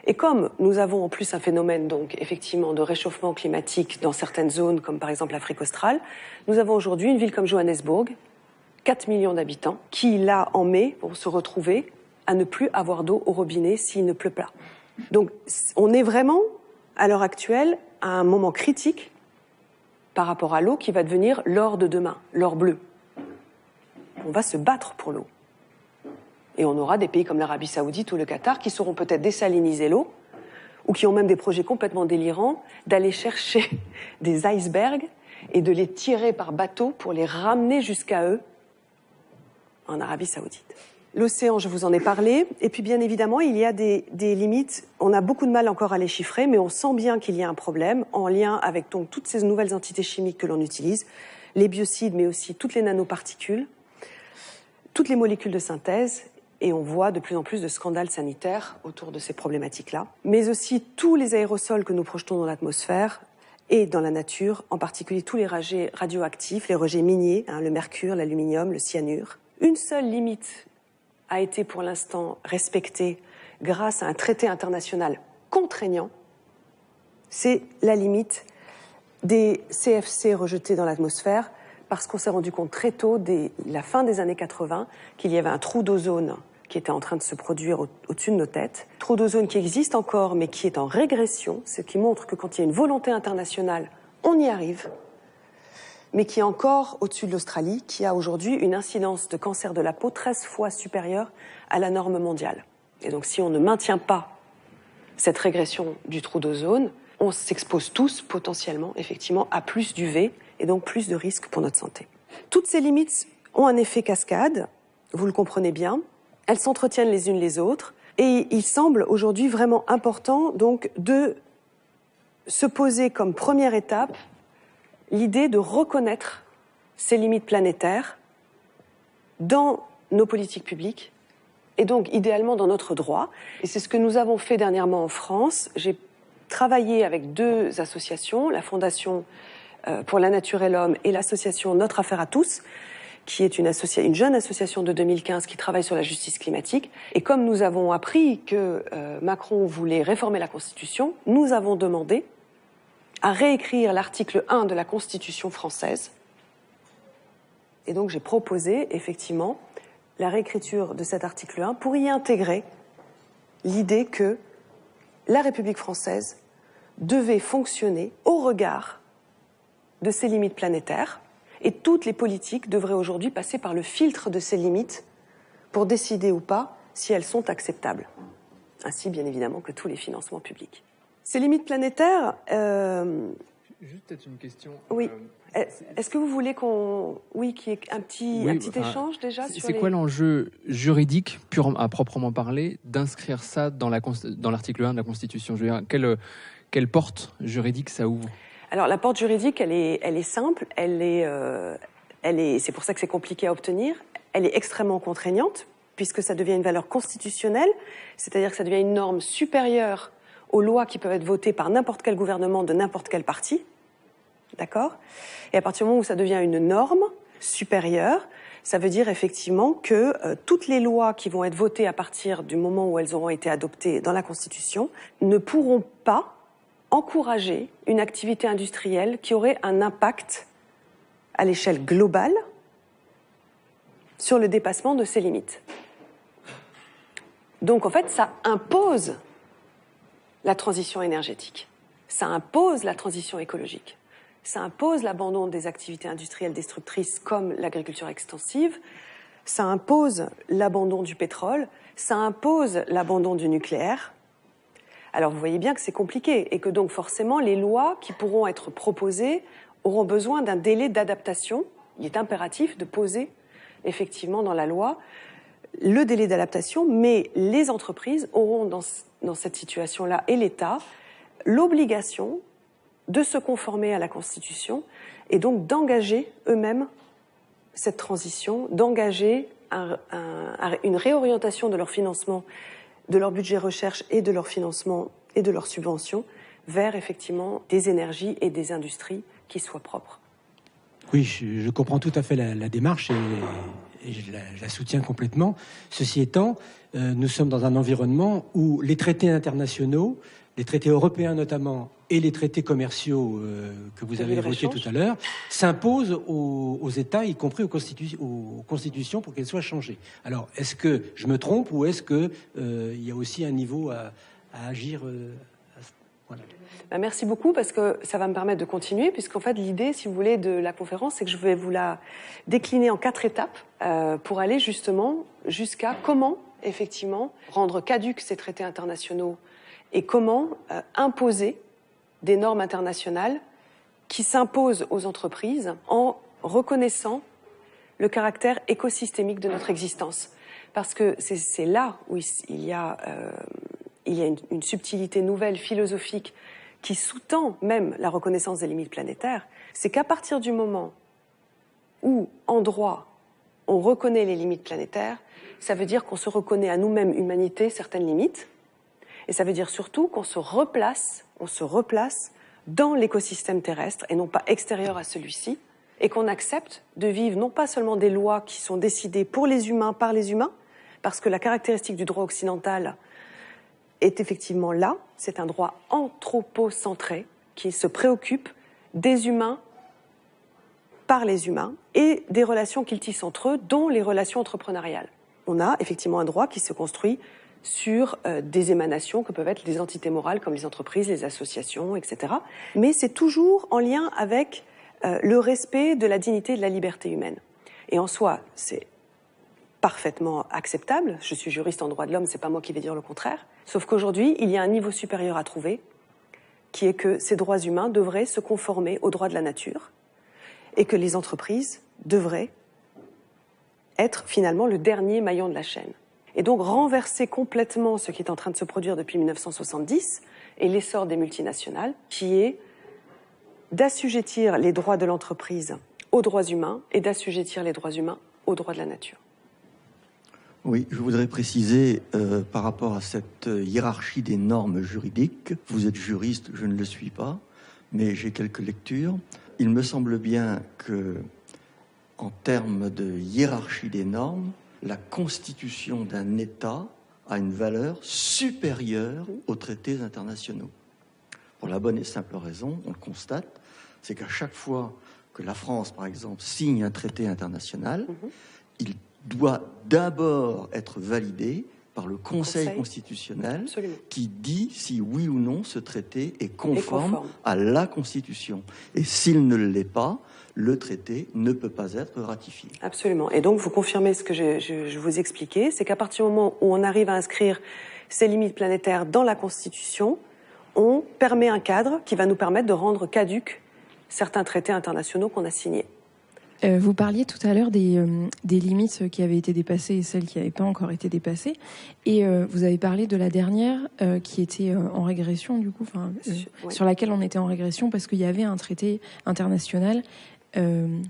Et comme nous avons en plus un phénomène donc effectivement de réchauffement climatique dans certaines zones, comme par exemple l'Afrique australe, nous avons aujourd'hui une ville comme Johannesburg, 4 millions d'habitants, qui là en mai vont se retrouver à ne plus avoir d'eau au robinet s'il ne pleut pas. Donc on est vraiment à l'heure actuelle à un moment critique par rapport à l'eau qui va devenir l'or de demain, l'or bleu. On va se battre pour l'eau. Et on aura des pays comme l'Arabie Saoudite ou le Qatar qui sauront peut-être désaliniser l'eau, ou qui ont même des projets complètement délirants d'aller chercher des icebergs et de les tirer par bateau pour les ramener jusqu'à eux en Arabie Saoudite. L'océan, je vous en ai parlé, et puis bien évidemment, il y a des limites. On a beaucoup de mal encore à les chiffrer, mais on sent bien qu'il y a un problème en lien avec donc toutes ces nouvelles entités chimiques que l'on utilise, les biocides, mais aussi toutes les nanoparticules, toutes les molécules de synthèse, et on voit de plus en plus de scandales sanitaires autour de ces problématiques-là, mais aussi tous les aérosols que nous projetons dans l'atmosphère et dans la nature, en particulier tous les rejets radioactifs, les rejets miniers, le mercure, l'aluminium, le cyanure. Une seule limite a été pour l'instant respectée grâce à un traité international contraignant, c'est la limite des CFC rejetés dans l'atmosphère, parce qu'on s'est rendu compte très tôt, dès la fin des années 80, qu'il y avait un trou d'ozone qui était en train de se produire au-dessus de nos têtes. Trou d'ozone qui existe encore, mais qui est en régression, ce qui montre que quand il y a une volonté internationale, on y arrive, mais qui est encore au-dessus de l'Australie, qui a aujourd'hui une incidence de cancer de la peau 13 fois supérieure à la norme mondiale. Et donc si on ne maintient pas cette régression du trou d'ozone, on s'expose tous potentiellement, effectivement, à plus d'UV et donc plus de risques pour notre santé. Toutes ces limites ont un effet cascade, vous le comprenez bien, elles s'entretiennent les unes les autres, et il semble aujourd'hui vraiment important donc de se poser comme première étape l'idée de reconnaître ces limites planétaires dans nos politiques publiques et donc idéalement dans notre droit. Et c'est ce que nous avons fait dernièrement en France. J'ai travaillé avec 2 associations, la Fondation pour la nature et l'homme et l'association Notre Affaire à tous, qui est une jeune association de 2015 qui travaille sur la justice climatique. Et comme nous avons appris que Macron voulait réformer la Constitution, nous avons demandé à réécrire l'article 1 de la Constitution française. Et donc j'ai proposé, effectivement, la réécriture de cet article 1 pour y intégrer l'idée que la République française devait fonctionner au regard de ses limites planétaires, et toutes les politiques devraient aujourd'hui passer par le filtre de ces limites pour décider ou pas si elles sont acceptables. Ainsi, bien évidemment, que tous les financements publics. Ces limites planétaires... Juste peut-être une question. Oui. Est-ce que vous voulez qu'il y ait un petit échange déjà sur C'est quoi l'enjeu juridique, à proprement parler, d'inscrire ça dans l'article 1 de la Constitution? Je veux dire, quelle porte juridique ça ouvre? Alors la porte juridique, elle est simple, c'est pour ça que c'est compliqué à obtenir. Elle est extrêmement contraignante puisque ça devient une valeur constitutionnelle, c'est-à-dire que ça devient une norme supérieure aux lois qui peuvent être votées par n'importe quel gouvernement de n'importe quel parti, d'accord? Et à partir du moment où ça devient une norme supérieure, ça veut dire effectivement que toutes les lois qui vont être votées à partir du moment où elles auront été adoptées dans la Constitution ne pourront pas encourager une activité industrielle qui aurait un impact à l'échelle globale sur le dépassement de ces limites. Donc en fait, ça impose la transition énergétique, ça impose la transition écologique, ça impose l'abandon des activités industrielles destructrices comme l'agriculture extensive, ça impose l'abandon du pétrole, ça impose l'abandon du nucléaire. Alors vous voyez bien que c'est compliqué et que donc forcément les lois qui pourront être proposées auront besoin d'un délai d'adaptation. Il est impératif de poser effectivement dans la loi le délai d'adaptation, mais les entreprises auront dans cette situation-là et l'État l'obligation de se conformer à la Constitution et donc d'engager eux-mêmes cette transition, d'engager une réorientation de leur financement, de leur budget recherche et de leur financement et de leurs subventions vers effectivement des énergies et des industries qui soient propres. Oui, je comprends tout à fait la démarche et je la soutiens complètement. Ceci étant, nous sommes dans un environnement où les traités internationaux, les traités européens notamment, et les traités commerciaux que vous avez évoqués tout à l'heure, s'imposent aux États, y compris aux constitutions, pour qu'elles soient changées. Alors, est-ce que je me trompe ou est-ce qu'il y a aussi un niveau à agir voilà. Merci beaucoup, parce que ça va me permettre de continuer, puisqu'en fait, l'idée, si vous voulez, de la conférence, c'est que je vais vous la décliner en 4 étapes pour aller justement jusqu'à comment, effectivement, rendre caducs ces traités internationaux et comment imposer des normes internationales qui s'imposent aux entreprises en reconnaissant le caractère écosystémique de notre existence. Parce que c'est là où il y a une subtilité nouvelle, philosophique, qui sous-tend même la reconnaissance des limites planétaires. C'est qu'à partir du moment où, en droit, on reconnaît les limites planétaires, ça veut dire qu'on se reconnaît à nous-mêmes, humanité, certaines limites. Et ça veut dire surtout qu'on se replace dans l'écosystème terrestre et non pas extérieur à celui-ci, et qu'on accepte de vivre non pas seulement des lois qui sont décidées pour les humains, par les humains, parce que la caractéristique du droit occidental est effectivement là, c'est un droit anthropocentré qui se préoccupe des humains par les humains et des relations qu'ils tissent entre eux, dont les relations entrepreneuriales. On a effectivement un droit qui se construit sur des émanations que peuvent être les entités morales comme les entreprises, les associations, etc. Mais c'est toujours en lien avec le respect de la dignité et de la liberté humaine. Et en soi, c'est parfaitement acceptable. Je suis juriste en droit de l'homme, c'est pas moi qui vais dire le contraire. Sauf qu'aujourd'hui, il y a un niveau supérieur à trouver, qui est que ces droits humains devraient se conformer aux droits de la nature et que les entreprises devraient être finalement le dernier maillon de la chaîne. Et donc renverser complètement ce qui est en train de se produire depuis 1970 et l'essor des multinationales, qui est d'assujettir les droits de l'entreprise aux droits humains et d'assujettir les droits humains aux droits de la nature. Oui, je voudrais préciser par rapport à cette hiérarchie des normes juridiques. Vous êtes juriste, je ne le suis pas, mais j'ai quelques lectures. Il me semble bien que, en termes de hiérarchie des normes, la constitution d'un État a une valeur supérieure aux traités internationaux. Pour la bonne et simple raison, on le constate, c'est qu'à chaque fois que la France, par exemple, signe un traité international, il doit d'abord être validé par le Conseil constitutionnel. Absolument. Qui dit si oui ou non ce traité est conforme à la Constitution. Et s'il ne l'est pas, le traité ne peut pas être ratifié. Absolument. Et donc, vous confirmez ce que je vous expliquais, c'est qu'à partir du moment où on arrive à inscrire ces limites planétaires dans la Constitution, on permet un cadre qui va nous permettre de rendre caducs certains traités internationaux qu'on a signés. Vous parliez tout à l'heure des limites qui avaient été dépassées et celles qui n'avaient pas encore été dépassées. Et vous avez parlé de la dernière qui était en régression, du coup, oui. Sur laquelle on était en régression parce qu'il y avait un traité international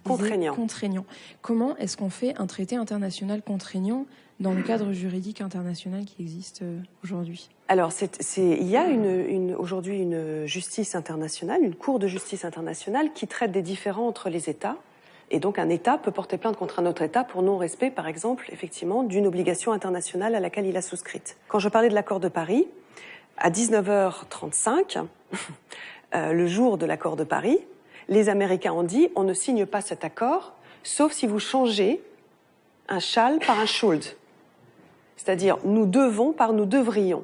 contraignant. Comment est-ce qu'on fait un traité international contraignant dans le cadre juridique international qui existe aujourd'hui? Alors, il y a aujourd'hui une justice internationale, une cour de justice internationale qui traite des différends entre les États. Et donc, un État peut porter plainte contre un autre État pour non-respect, par exemple, effectivement, d'une obligation internationale à laquelle il a souscrite. Quand je parlais de l'accord de Paris, à 19h35, le jour de l'accord de Paris, les Américains ont dit « on ne signe pas cet accord, sauf si vous changez un shall par un should ». C'est-à-dire « nous devons par nous devrions ».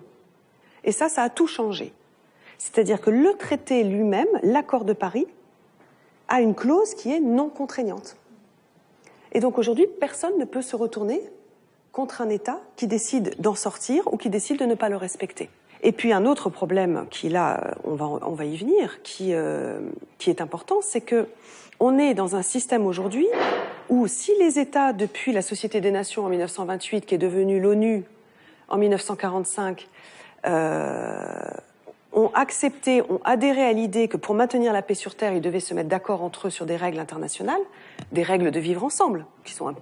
Et ça a tout changé. C'est-à-dire que le traité lui-même, l'accord de Paris, a une clause qui est non contraignante. Et donc aujourd'hui, personne ne peut se retourner contre un État qui décide d'en sortir ou qui décide de ne pas le respecter. Et puis un autre problème qui là, on va y venir, qui est important, c'est que on est dans un système aujourd'hui où si les États, depuis la Société des Nations en 1928, qui est devenue l'ONU en 1945, ont accepté, ont adhéré à l'idée que pour maintenir la paix sur Terre, ils devaient se mettre d'accord entre eux sur des règles internationales, des règles de vivre ensemble, qui sont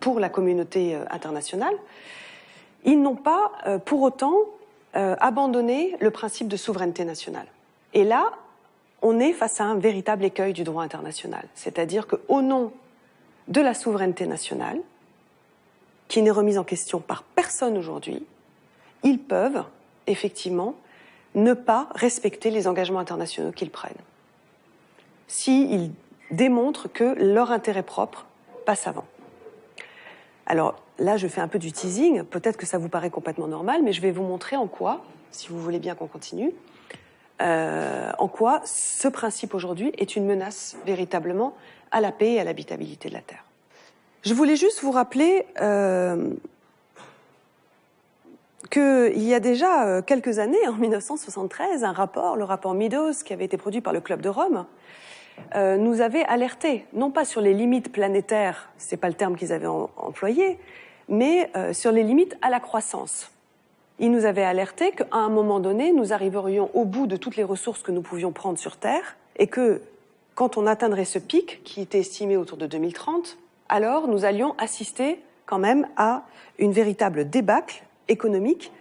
pour la communauté internationale, ils n'ont pas pour autant abandonné le principe de souveraineté nationale. Et là, on est face à un véritable écueil du droit international. C'est-à-dire qu'au nom de la souveraineté nationale, qui n'est remise en question par personne aujourd'hui, ils peuvent effectivement ne pas respecter les engagements internationaux qu'ils prennent. S'ils démontrent que leur intérêt propre passe avant. Alors là, je fais un peu du teasing, peut-être que ça vous paraît complètement normal, mais je vais vous montrer en quoi, si vous voulez bien qu'on continue, en quoi ce principe aujourd'hui est une menace véritablement à la paix et à l'habitabilité de la Terre. Je voulais juste vous rappeler qu'il y a déjà quelques années, en 1973, un rapport, le rapport Meadows, qui avait été produit par le Club de Rome, nous avait alerté, non pas sur les limites planétaires, c'est pas le terme qu'ils avaient employé, mais sur les limites à la croissance. Il nous avait alerté qu'à un moment donné, nous arriverions au bout de toutes les ressources que nous pouvions prendre sur Terre, et que quand on atteindrait ce pic, qui était estimé autour de 2030, alors nous allions assister quand même à une véritable débâcle économique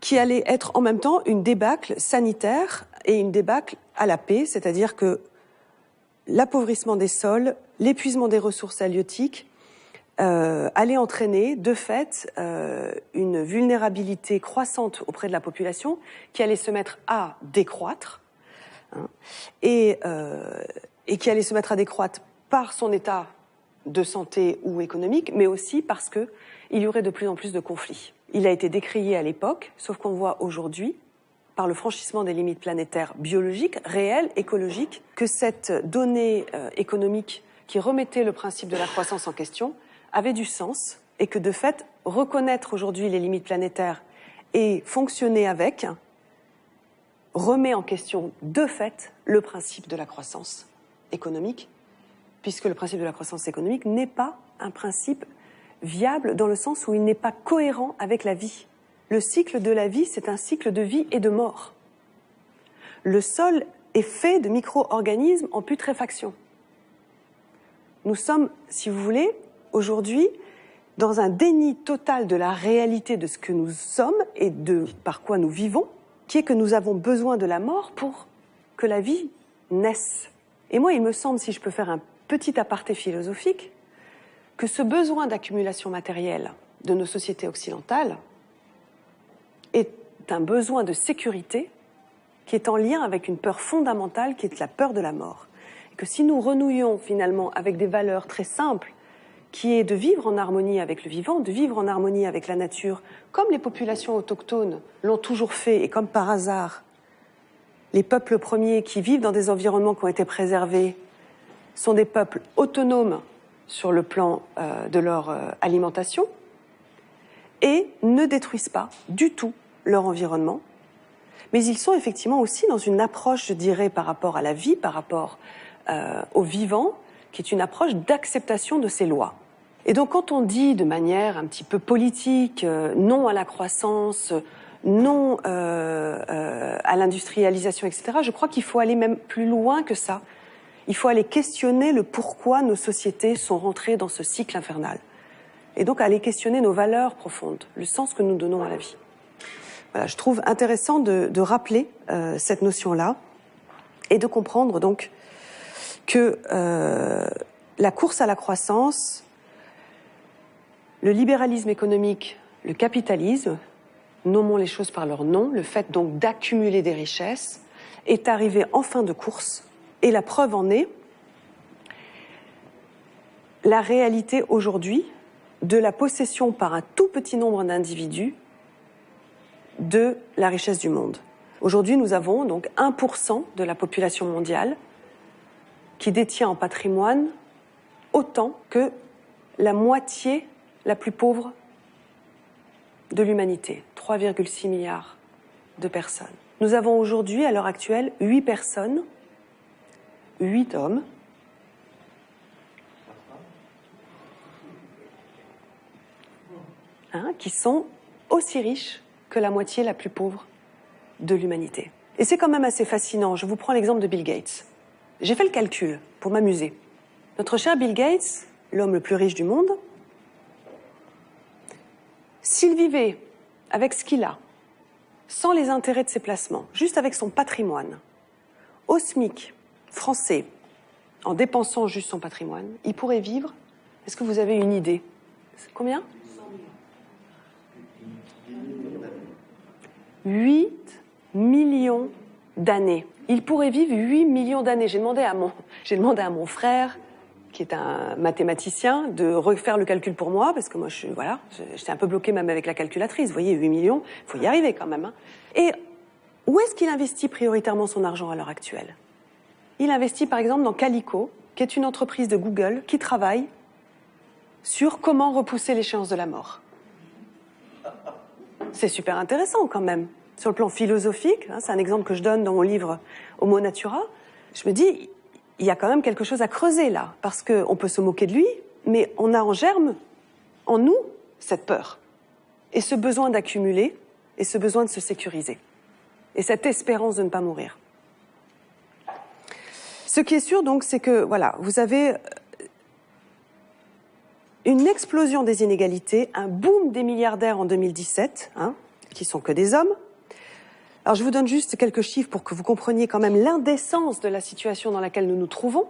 qui allait être en même temps une débâcle sanitaire et une débâcle à la paix, c'est-à-dire que l'appauvrissement des sols, l'épuisement des ressources halieutiques allait entraîner de fait une vulnérabilité croissante auprès de la population qui allait se mettre à décroître et qui allait se mettre à décroître par son état de santé ou économique, mais aussi parce qu'il y aurait de plus en plus de conflits. Il a été décrié à l'époque, sauf qu'on voit aujourd'hui, par le franchissement des limites planétaires biologiques, réelles, écologiques, que cette donnée économique qui remettait le principe de la croissance en question avait du sens et que de fait, reconnaître aujourd'hui les limites planétaires et fonctionner avec remet en question de fait le principe de la croissance économique, puisque le principe de la croissance économique n'est pas un principe viable dans le sens où il n'est pas cohérent avec la vie. Le cycle de la vie, c'est un cycle de vie et de mort. Le sol est fait de micro-organismes en putréfaction. Nous sommes, si vous voulez, aujourd'hui, dans un déni total de la réalité de ce que nous sommes et de par quoi nous vivons, qui est que nous avons besoin de la mort pour que la vie naisse. Et moi, il me semble, si je peux faire un petit aparté philosophique, que ce besoin d'accumulation matérielle de nos sociétés occidentales est un besoin de sécurité qui est en lien avec une peur fondamentale qui est la peur de la mort. Et que si nous renouions finalement avec des valeurs très simples, qui est de vivre en harmonie avec le vivant, de vivre en harmonie avec la nature, comme les populations autochtones l'ont toujours fait, et comme par hasard, les peuples premiers qui vivent dans des environnements qui ont été préservés sont des peuples autonomes sur le plan de leur alimentation et ne détruisent pas du tout leur environnement, mais ils sont effectivement aussi dans une approche, je dirais, par rapport à la vie, par rapport au vivant, qui est une approche d'acceptation de ces lois. Et donc quand on dit de manière un petit peu politique, non à la croissance, non à l'industrialisation, etc., je crois qu'il faut aller même plus loin que ça. Il faut aller questionner le pourquoi nos sociétés sont rentrées dans ce cycle infernal. Et donc aller questionner nos valeurs profondes, le sens que nous donnons à la vie. Voilà, je trouve intéressant de rappeler cette notion-là et de comprendre donc que la course à la croissance, le libéralisme économique, le capitalisme, nommons les choses par leur nom, le fait donc d'accumuler des richesses, est arrivé en fin de course. Et la preuve en est la réalité aujourd'hui de la possession par un tout petit nombre d'individus de la richesse du monde. Aujourd'hui, nous avons donc 1% de la population mondiale qui détient en patrimoine autant que la moitié la plus pauvre de l'humanité, 3,6 milliards de personnes. Nous avons aujourd'hui, à l'heure actuelle, 8 personnes, 8 hommes, qui sont aussi riches que la moitié la plus pauvre de l'humanité. Et c'est quand même assez fascinant. Je vous prends l'exemple de Bill Gates. J'ai fait le calcul pour m'amuser. Notre cher Bill Gates, l'homme le plus riche du monde, s'il vivait avec ce qu'il a, sans les intérêts de ses placements, juste avec son patrimoine, au SMIC français, en dépensant juste son patrimoine, il pourrait vivre, est-ce que vous avez une idée? Combien? 8 millions d'années. Il pourrait vivre 8 millions d'années. J'ai demandé à mon frère, qui est un mathématicien, de refaire le calcul pour moi, parce que moi, j'étais un peu bloquée même avec la calculatrice. Vous voyez, 8 millions, il faut y arriver quand même. Hein. Et où est-ce qu'il investit prioritairement son argent à l'heure actuelle? Il investit par exemple dans Calico, qui est une entreprise de Google qui travaille sur comment repousser l'échéance de la mort. C'est super intéressant quand même. Sur le plan philosophique, hein, c'est un exemple que je donne dans mon livre Homo Natura, je me dis, il y a quand même quelque chose à creuser là, parce qu'on peut se moquer de lui, mais on a en germe, en nous, cette peur, et ce besoin d'accumuler, et ce besoin de se sécuriser, et cette espérance de ne pas mourir. Ce qui est sûr donc, c'est que, voilà, vous avez une explosion des inégalités, un boom des milliardaires en 2017, hein, qui sont que des hommes. Alors je vous donne juste quelques chiffres pour que vous compreniez quand même l'indécence de la situation dans laquelle nous nous trouvons.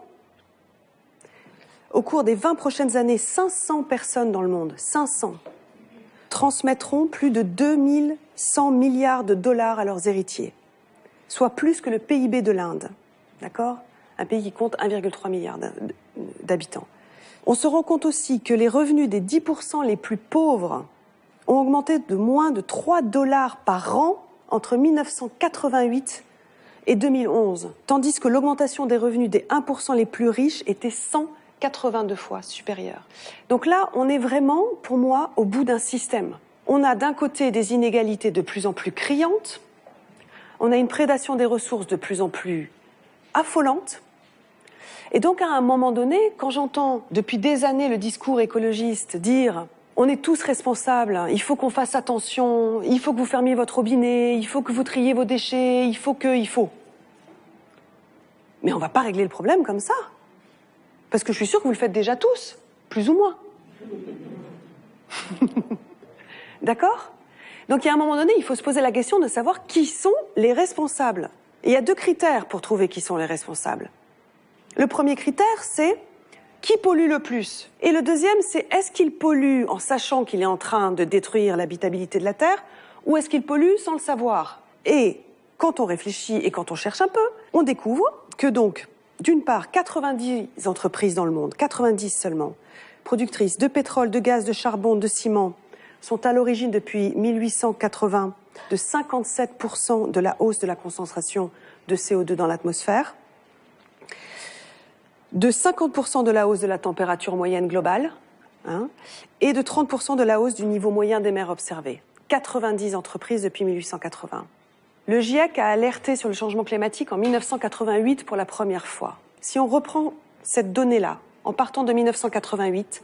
Au cours des 20 prochaines années, 500 personnes dans le monde, 500, transmettront plus de 2100 milliards de dollars à leurs héritiers, soit plus que le PIB de l'Inde, d'accord? Un pays qui compte 1,3 milliard d'habitants. On se rend compte aussi que les revenus des 10% les plus pauvres ont augmenté de moins de 3 dollars par an entre 1988 et 2011, tandis que l'augmentation des revenus des 1% les plus riches était 182 fois supérieure. Donc là, on est vraiment, pour moi, au bout d'un système. On a d'un côté des inégalités de plus en plus criantes, on a une prédation des ressources de plus en plus affolante. Et donc, à un moment donné, quand j'entends depuis des années le discours écologiste dire « on est tous responsables, il faut qu'on fasse attention, il faut que vous fermiez votre robinet, il faut que vous triez vos déchets, il faut ». Mais on ne va pas régler le problème comme ça. Parce que je suis sûre que vous le faites déjà tous, plus ou moins. D'accord? Donc, il y a un moment donné, il faut se poser la question de savoir qui sont les responsables. Et il y a 2 critères pour trouver qui sont les responsables. Le premier critère, c'est qui pollue le plus. Et le deuxième, c'est est-ce qu'il pollue en sachant qu'il est en train de détruire l'habitabilité de la Terre, ou est-ce qu'il pollue sans le savoir? Et quand on réfléchit et quand on cherche un peu, on découvre que donc, d'une part, 90 entreprises dans le monde, 90 seulement, productrices de pétrole, de gaz, de charbon, de ciment, sont à l'origine depuis 1880 de 57% de la hausse de la concentration de CO2 dans l'atmosphère, de 50% de la hausse de la température moyenne globale, hein, et de 30% de la hausse du niveau moyen des mers observées. 90 entreprises depuis 1880. Le GIEC a alerté sur le changement climatique en 1988 pour la première fois. Si on reprend cette donnée-là, en partant de 1988,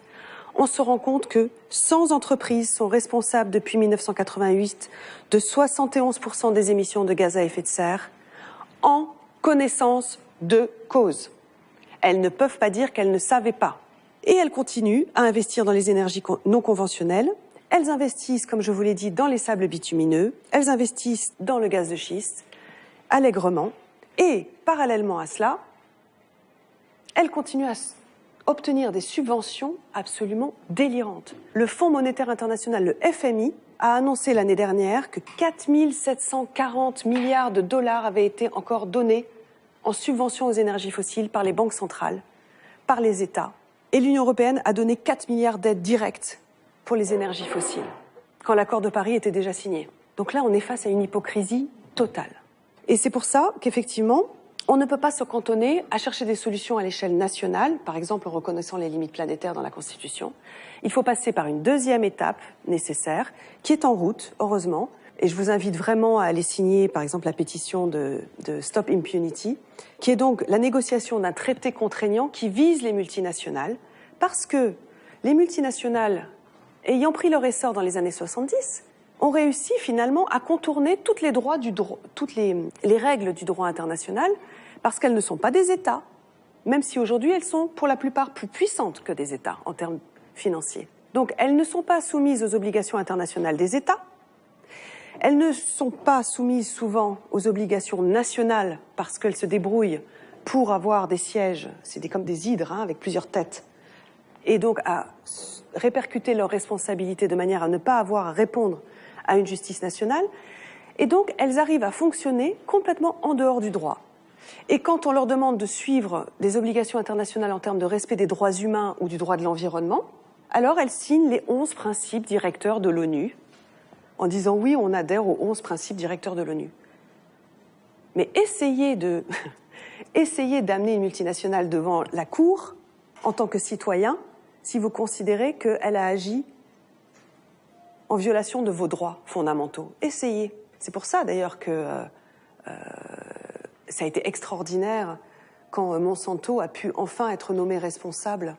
on se rend compte que 100 entreprises sont responsables depuis 1988 de 71% des émissions de gaz à effet de serre en connaissance de cause. Elles ne peuvent pas dire qu'elles ne savaient pas. Et elles continuent à investir dans les énergies non conventionnelles. Elles investissent, comme je vous l'ai dit, dans les sables bitumineux. Elles investissent dans le gaz de schiste, allègrement. Et, parallèlement à cela, elles continuent à obtenir des subventions absolument délirantes. Le Fonds monétaire international, le FMI, a annoncé l'année dernière que 4 740 milliards de dollars avaient été encore donnés en subvention aux énergies fossiles par les banques centrales, par les États. Et l'Union européenne a donné 4 milliards d'aides directes pour les énergies fossiles, quand l'accord de Paris était déjà signé. Donc là, on est face à une hypocrisie totale. Et c'est pour ça qu'effectivement, on ne peut pas se cantonner à chercher des solutions à l'échelle nationale, par exemple en reconnaissant les limites planétaires dans la Constitution. Il faut passer par une deuxième étape nécessaire, qui est en route, heureusement. Et je vous invite vraiment à aller signer, par exemple, la pétition de Stop Impunity, qui est donc la négociation d'un traité contraignant qui vise les multinationales, parce que les multinationales, ayant pris leur essor dans les années 70, ont réussi finalement à contourner toutes les règles du droit international, parce qu'elles ne sont pas des États, même si aujourd'hui elles sont pour la plupart plus puissantes que des États en termes financiers. Donc elles ne sont pas soumises aux obligations internationales des États, elles ne sont pas soumises souvent aux obligations nationales parce qu'elles se débrouillent pour avoir des sièges, c'est comme des hydres avec plusieurs têtes, et donc à répercuter leurs responsabilités de manière à ne pas avoir à répondre à une justice nationale, et donc elles arrivent à fonctionner complètement en dehors du droit. Et quand on leur demande de suivre des obligations internationales en termes de respect des droits humains ou du droit de l'environnement, alors elles signent les 11 principes directeurs de l'ONU, en disant oui, on adhère aux 11 principes directeurs de l'ONU. Mais essayez d'amener une multinationale devant la Cour en tant que citoyen si vous considérez qu'elle a agi en violation de vos droits fondamentaux. Essayez. C'est pour ça d'ailleurs que ça a été extraordinaire quand Monsanto a pu enfin être nommé responsable.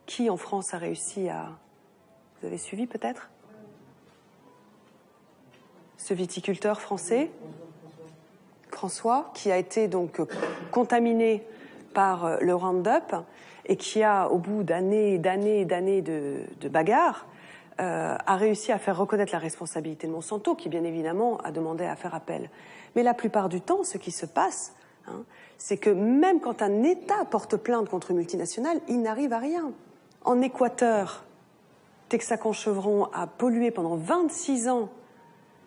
Qui en France a réussi à... Vous avez suivi peut-être ? Ce viticulteur français, François, qui a été donc contaminé par le Roundup et qui a, au bout d'années et d'années et d'années de bagarres, a réussi à faire reconnaître la responsabilité de Monsanto, qui bien évidemment a demandé à faire appel. Mais la plupart du temps, ce qui se passe, c'est que même quand un État porte plainte contre une multinationale, il n'arrive à rien. En Équateur, Texaco-Chevron a pollué pendant 26 ans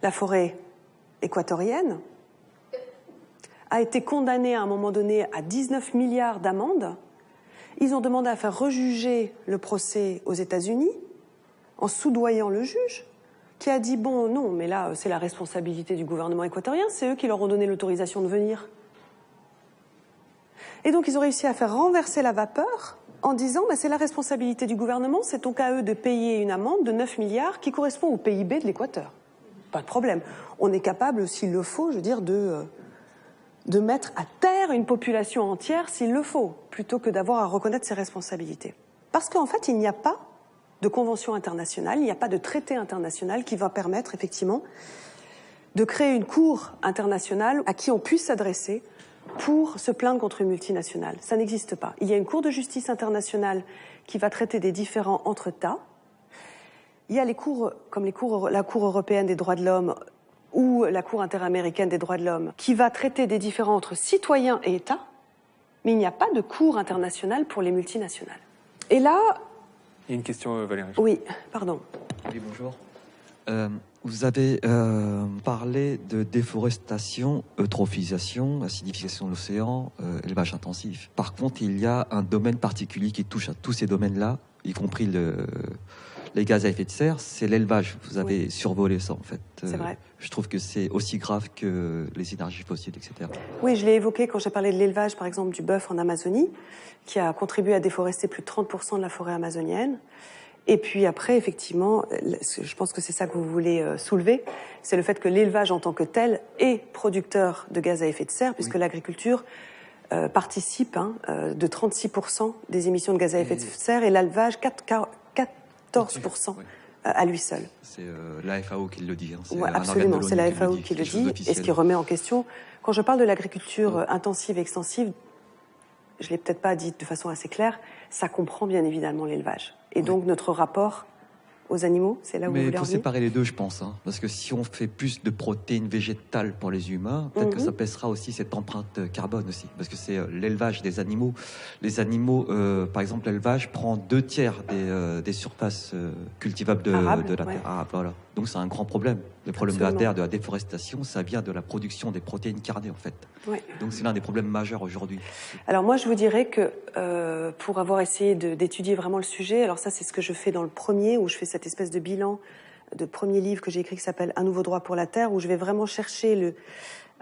la forêt équatorienne, a été condamné à un moment donné à 19 milliards d'amendes. Ils ont demandé à faire rejuger le procès aux États-Unis en soudoyant le juge, qui a dit bon, non, mais là, c'est la responsabilité du gouvernement équatorien, c'est eux qui leur ont donné l'autorisation de venir. Et donc, ils ont réussi à faire renverser la vapeur en disant bah, c'est la responsabilité du gouvernement, c'est donc à eux de payer une amende de 9 milliards qui correspond au PIB de l'Équateur. Pas de problème. On est capable, s'il le faut, je veux dire, de mettre à terre une population entière s'il le faut, plutôt que d'avoir à reconnaître ses responsabilités. Parce qu'en fait, il n'y a pas de convention internationale, il n'y a pas de traité international qui va permettre effectivement de créer une cour internationale à qui on puisse s'adresser pour se plaindre contre une multinationale. Ça n'existe pas. Il y a une cour de justice internationale qui va traiter des différends entre États. Il y a les cours, comme la Cour européenne des droits de l'homme ou la Cour interaméricaine des droits de l'homme, qui va traiter des différends entre citoyens et États, mais il n'y a pas de cour internationale pour les multinationales. Et là... Il y a une question, Valérie. Oui, pardon. Oui, bonjour. Vous avez parlé de déforestation, eutrophisation, acidification de l'océan, élevage intensif. Par contre, il y a un domaine particulier qui touche à tous ces domaines-là, y compris les gaz à effet de serre, c'est l'élevage. Vous avez survolé ça, en fait. C'est vrai. Je trouve que c'est aussi grave que les énergies fossiles, etc. Oui, je l'ai évoqué quand j'ai parlé de l'élevage, par exemple, du bœuf en Amazonie, qui a contribué à déforester plus de 30% de la forêt amazonienne. Et puis après, effectivement, je pense que c'est ça que vous voulez soulever, c'est le fait que l'élevage en tant que tel est producteur de gaz à effet de serre, puisque l'agriculture participe de 36% des émissions de gaz à effet de serre, et l'élevage 14% à lui seul. C'est la FAO qui le dit. Absolument, c'est la FAO qui le dit, et ce qui remet en question. Quand je parle de l'agriculture intensive et extensive, je l'ai peut-être pas dit de façon assez claire, ça comprend bien évidemment l'élevage. Et donc notre rapport aux animaux, c'est là où vous voulez en venir. Mais il faut séparer les deux, je pense. Parce que si on fait plus de protéines végétales pour les humains, peut-être que ça pèsera aussi cette empreinte carbone aussi. Parce que c'est l'élevage des animaux. Les animaux, par exemple, l'élevage prend 2/3 des surfaces cultivables de la terre. Ah, voilà. Donc c'est un grand problème. Le problème de la terre, de la déforestation, ça vient de la production des protéines carnées, en fait. Ouais. Donc c'est l'un des problèmes majeurs aujourd'hui. Alors moi, je vous dirais que pour avoir essayé d'étudier vraiment le sujet, alors ça c'est ce que je fais dans le premier, où je fais cette espèce de bilan de premier livre que j'ai écrit qui s'appelle Un nouveau droit pour la terre, où je vais vraiment chercher,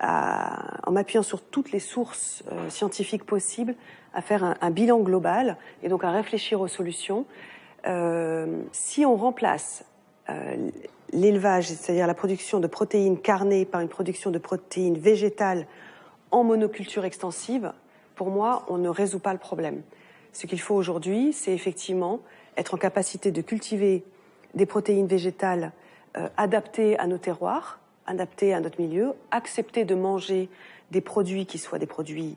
en m'appuyant sur toutes les sources scientifiques possibles, à faire un bilan global et donc à réfléchir aux solutions. Si on remplace l'élevage, c'est-à-dire la production de protéines carnées par une production de protéines végétales en monoculture extensive, pour moi, on ne résout pas le problème. Ce qu'il faut aujourd'hui, c'est effectivement être en capacité de cultiver des protéines végétales adaptés à nos terroirs, adaptés à notre milieu, accepter de manger des produits qui soient des produits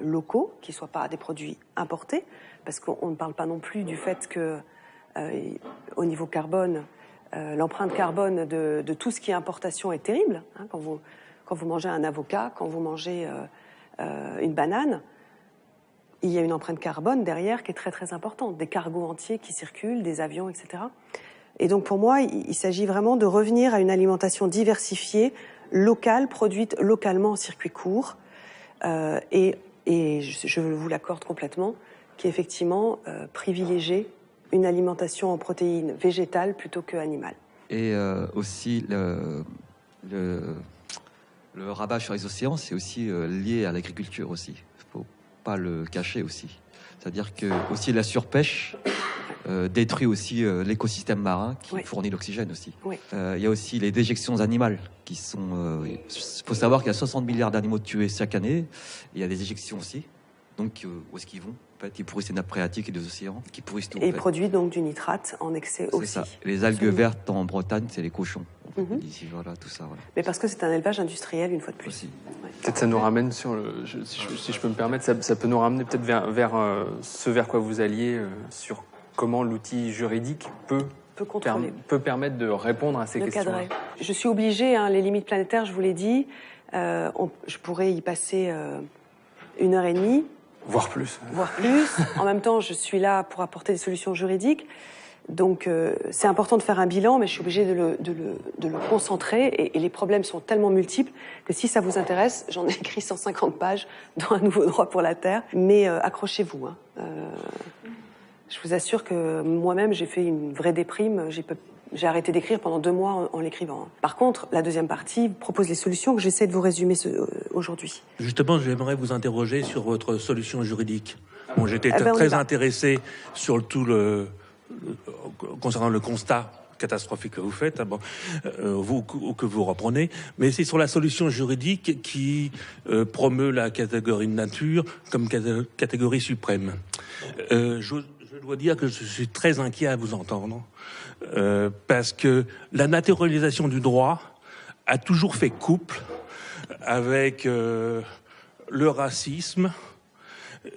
locaux, qui ne soient pas des produits importés, parce qu'on ne parle pas non plus du fait que, au niveau carbone, l'empreinte carbone de tout ce qui est importation est terrible. Hein, quand vous mangez un avocat, quand vous mangez une banane, il y a une empreinte carbone derrière qui est très très importante, des cargos entiers qui circulent, des avions, etc. Et donc pour moi, il s'agit vraiment de revenir à une alimentation diversifiée, locale, produite localement en circuit court, et je vous l'accorde complètement, qui effectivement privilégie une alimentation en protéines végétales plutôt que animales. Et aussi le rabat sur les océans, c'est aussi lié à l'agriculture aussi. Pas le cacher aussi. C'est-à-dire que aussi la surpêche détruit aussi l'écosystème marin qui fournit l'oxygène aussi. Oui. Il y a aussi les déjections animales qui sont... faut savoir qu'il y a 60 milliards d'animaux tués chaque année. Il y a des éjections aussi. Donc où est-ce qu'ils vont? En fait, ils pourrissent les nappes phréatiques et des océans, qui pourrissent tout. Et produisent donc du nitrate en excès aussi. C'est ça. Les algues vertes en Bretagne, c'est les cochons. Ici, voilà, tout ça. Voilà. Mais parce que c'est un élevage industriel, une fois de plus. Aussi. Ouais. Peut-être ça nous ramène sur si je peux me permettre, ça peut nous ramener peut-être vers ce vers quoi vous alliez, sur comment l'outil juridique peut permettre de répondre à ces questions. Je suis obligée, les limites planétaires, je vous l'ai dit, je pourrais y passer 1h30. Voire plus. Voire plus. En même temps, je suis là pour apporter des solutions juridiques. Donc, c'est important de faire un bilan, mais je suis obligée de le concentrer. Et les problèmes sont tellement multiples que si ça vous intéresse, j'en ai écrit 150 pages dans un nouveau droit pour la Terre. Mais accrochez-vous. Je vous assure que moi-même, j'ai fait une vraie déprime. J'ai arrêté d'écrire pendant 2 mois en l'écrivant. Par contre, la deuxième partie propose les solutions que j'essaie de vous résumer aujourd'hui. Justement, j'aimerais vous interroger sur votre solution juridique. Bon, j'étais très intéressé sur concernant le constat catastrophique que vous faites, que vous reprenez, mais c'est sur la solution juridique qui promeut la catégorie de nature comme catégorie suprême. Je dois dire que je suis très inquiet à vous entendre, parce que la naturalisation du droit a toujours fait couple avec le racisme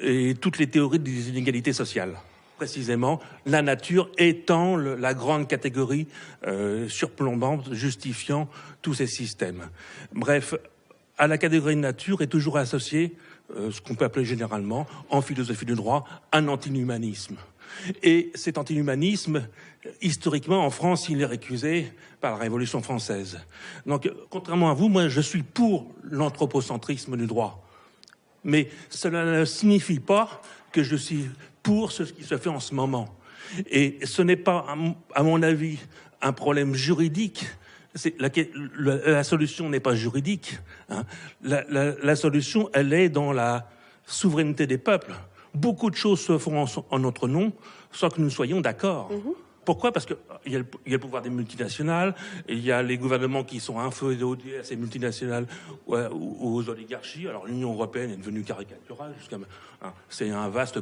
et toutes les théories des inégalités sociales. Précisément, la nature étant la grande catégorie surplombante, justifiant tous ces systèmes. Bref, à la catégorie de nature est toujours associé ce qu'on peut appeler généralement, en philosophie du droit, un antihumanisme. Et cet antihumanisme, historiquement, en France, il est récusé par la Révolution française. Donc, contrairement à vous, moi, je suis pour l'anthropocentrisme du droit. Mais cela ne signifie pas que je suis pour ce qui se fait en ce moment. Et ce n'est pas, à mon avis, un problème juridique. La solution n'est pas juridique. Hein. La solution, elle est dans la souveraineté des peuples. Beaucoup de choses se font en notre nom sans que nous soyons d'accord. Pourquoi ? Parce qu'il y a le pouvoir des multinationales, il y a les gouvernements qui sont inféodés à ces multinationales ou aux oligarchies. Alors l'Union européenne est devenue caricaturale. C'est un vaste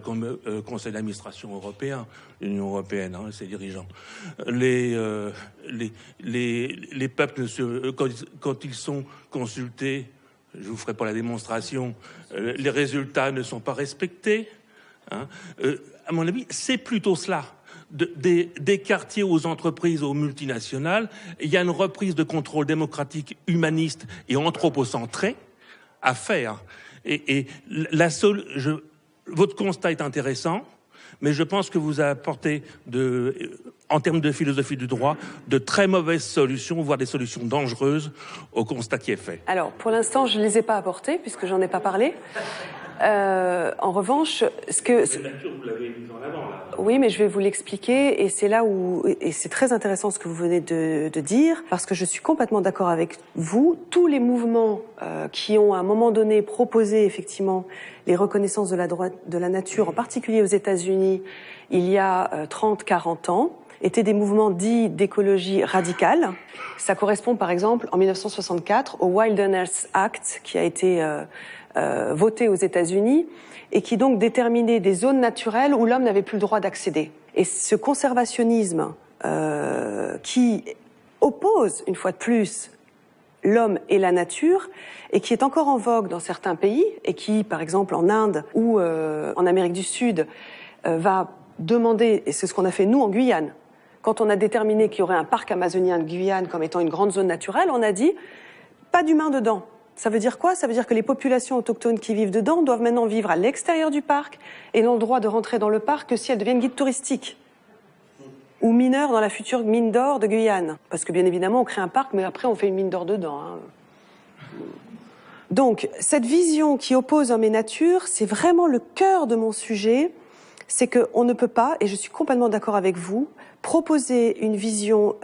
conseil d'administration européen, l'Union européenne, ses dirigeants. Les peuples, quand ils sont consultés, je vous ferai pas la démonstration, les résultats ne sont pas respectés. À mon avis, c'est plutôt cela. Des quartiers aux entreprises, aux multinationales, il y a une reprise de contrôle démocratique, humaniste et anthropocentré à faire. Votre constat est intéressant, mais je pense que vous apportez, en termes de philosophie du droit, de très mauvaises solutions, voire des solutions dangereuses au constat qui est fait. Alors, pour l'instant, je ne les ai pas apportées, puisque j'en ai pas parlé. En revanche, La nature, vous l'avez mis en avant, là. Oui, mais je vais vous l'expliquer, et c'est là où, et c'est très intéressant ce que vous venez de dire, parce que je suis complètement d'accord avec vous. Tous les mouvements qui ont à un moment donné proposé effectivement les reconnaissances de la nature, en particulier aux États-Unis, il y a 30-40 ans, étaient des mouvements dits d'écologie radicale. Ça correspond par exemple en 1964 au Wilderness Act qui a été voté aux États-Unis et qui donc déterminait des zones naturelles où l'homme n'avait plus le droit d'accéder. Et ce conservationnisme qui oppose, une fois de plus, l'homme et la nature, et qui est encore en vogue dans certains pays, et qui, par exemple, en Inde ou en Amérique du Sud, va demander, et c'est ce qu'on a fait nous en Guyane, quand on a déterminé qu'il y aurait un parc amazonien de Guyane comme étant une grande zone naturelle, on a dit, pas d'humains dedans. Ça veut dire quoi? Ça veut dire que les populations autochtones qui vivent dedans doivent maintenant vivre à l'extérieur du parc et n'ont le droit de rentrer dans le parc que si elles deviennent guides touristiques ou mineurs dans la future mine d'or de Guyane. Parce que bien évidemment, on crée un parc, mais après on fait une mine d'or dedans. Donc, cette vision qui oppose homme et nature, c'est vraiment le cœur de mon sujet. C'est qu'on ne peut pas, et je suis complètement d'accord avec vous, proposer une vision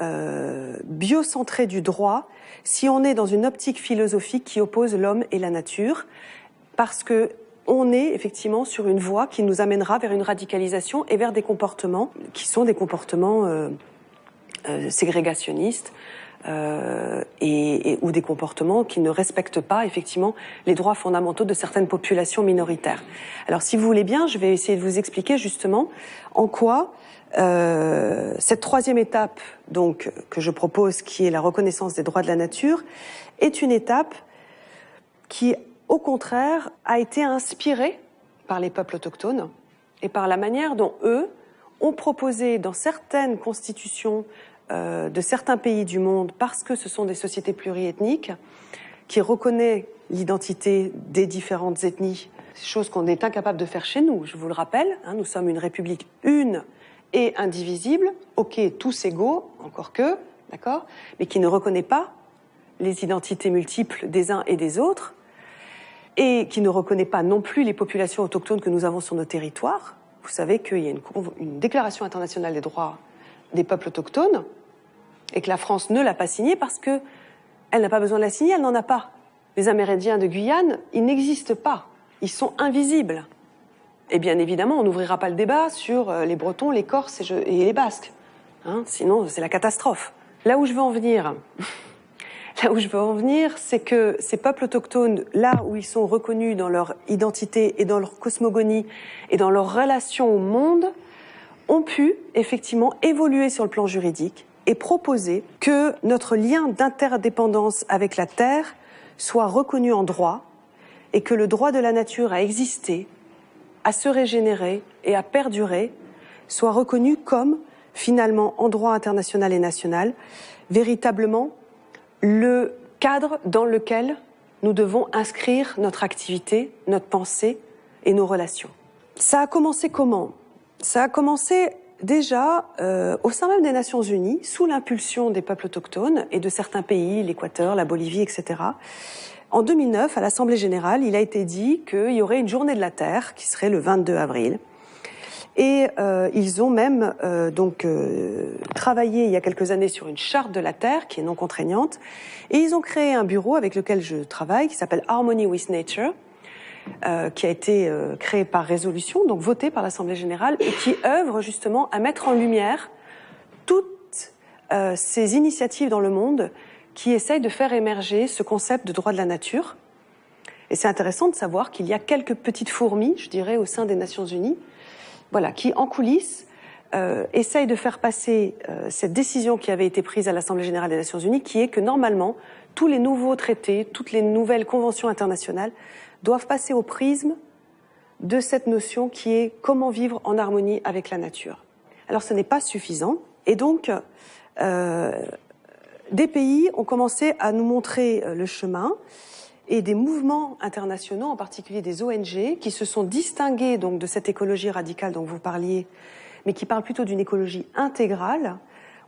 biocentrée du droit si on est dans une optique philosophique qui oppose l'homme et la nature, parce que on est effectivement sur une voie qui nous amènera vers une radicalisation et vers des comportements qui sont des comportements ségrégationnistes ou des comportements qui ne respectent pas effectivement les droits fondamentaux de certaines populations minoritaires. Alors si vous voulez bien, je vais essayer de vous expliquer justement en quoi cette troisième étape donc que je propose, qui est la reconnaissance des droits de la nature, est une étape qui au contraire, a été inspiré par les peuples autochtones et par la manière dont eux ont proposé dans certaines constitutions de certains pays du monde, parce que ce sont des sociétés pluriethniques, qui reconnaissent l'identité des différentes ethnies, chose qu'on est incapable de faire chez nous, je vous le rappelle, nous sommes une république une et indivisible, ok, tous égaux, encore que, d'accord, mais qui ne reconnaît pas les identités multiples des uns et des autres, et qui ne reconnaît pas non plus les populations autochtones que nous avons sur nos territoires. Vous savez qu'il y a une déclaration internationale des droits des peuples autochtones, et que la France ne l'a pas signée parce qu'elle n'a pas besoin de la signer, elle n'en a pas. Les Amérindiens de Guyane, ils n'existent pas, ils sont invisibles. Et bien évidemment, on n'ouvrira pas le débat sur les Bretons, les Corses et les Basques. Sinon, c'est la catastrophe. Là où je veux en venir... Là où je veux en venir, c'est que ces peuples autochtones, là où ils sont reconnus dans leur identité et dans leur cosmogonie et dans leur relation au monde, ont pu effectivement évoluer sur le plan juridique et proposer que notre lien d'interdépendance avec la Terre soit reconnu en droit et que le droit de la nature à exister, à se régénérer et à perdurer soit reconnu comme, finalement, en droit international et national, véritablement le cadre dans lequel nous devons inscrire notre activité, notre pensée et nos relations. Ça a commencé comment? Ça a commencé déjà au sein même des Nations Unies, sous l'impulsion des peuples autochtones et de certains pays, l'Équateur, la Bolivie, etc. En 2009, à l'Assemblée générale, il a été dit qu'il y aurait une journée de la Terre qui serait le 22 avril. Et ils ont même travaillé il y a quelques années sur une charte de la Terre qui est non contraignante. Et ils ont créé un bureau avec lequel je travaille qui s'appelle Harmony with Nature, qui a été créé par résolution, donc voté par l'Assemblée générale, et qui œuvre justement à mettre en lumière toutes ces initiatives dans le monde qui essayent de faire émerger ce concept de droit de la nature. Et c'est intéressant de savoir qu'il y a quelques petites fourmis, je dirais, au sein des Nations Unies, voilà, qui, en coulisses, essayent de faire passer cette décision qui avait été prise à l'Assemblée générale des Nations Unies, qui est que, normalement, tous les nouveaux traités, toutes les nouvelles conventions internationales doivent passer au prisme de cette notion qui est comment vivre en harmonie avec la nature. Alors, ce n'est pas suffisant. Et donc, des pays ont commencé à nous montrer le chemin, et des mouvements internationaux, en particulier des ONG, qui se sont distingués donc de cette écologie radicale dont vous parliez, mais qui parlent plutôt d'une écologie intégrale,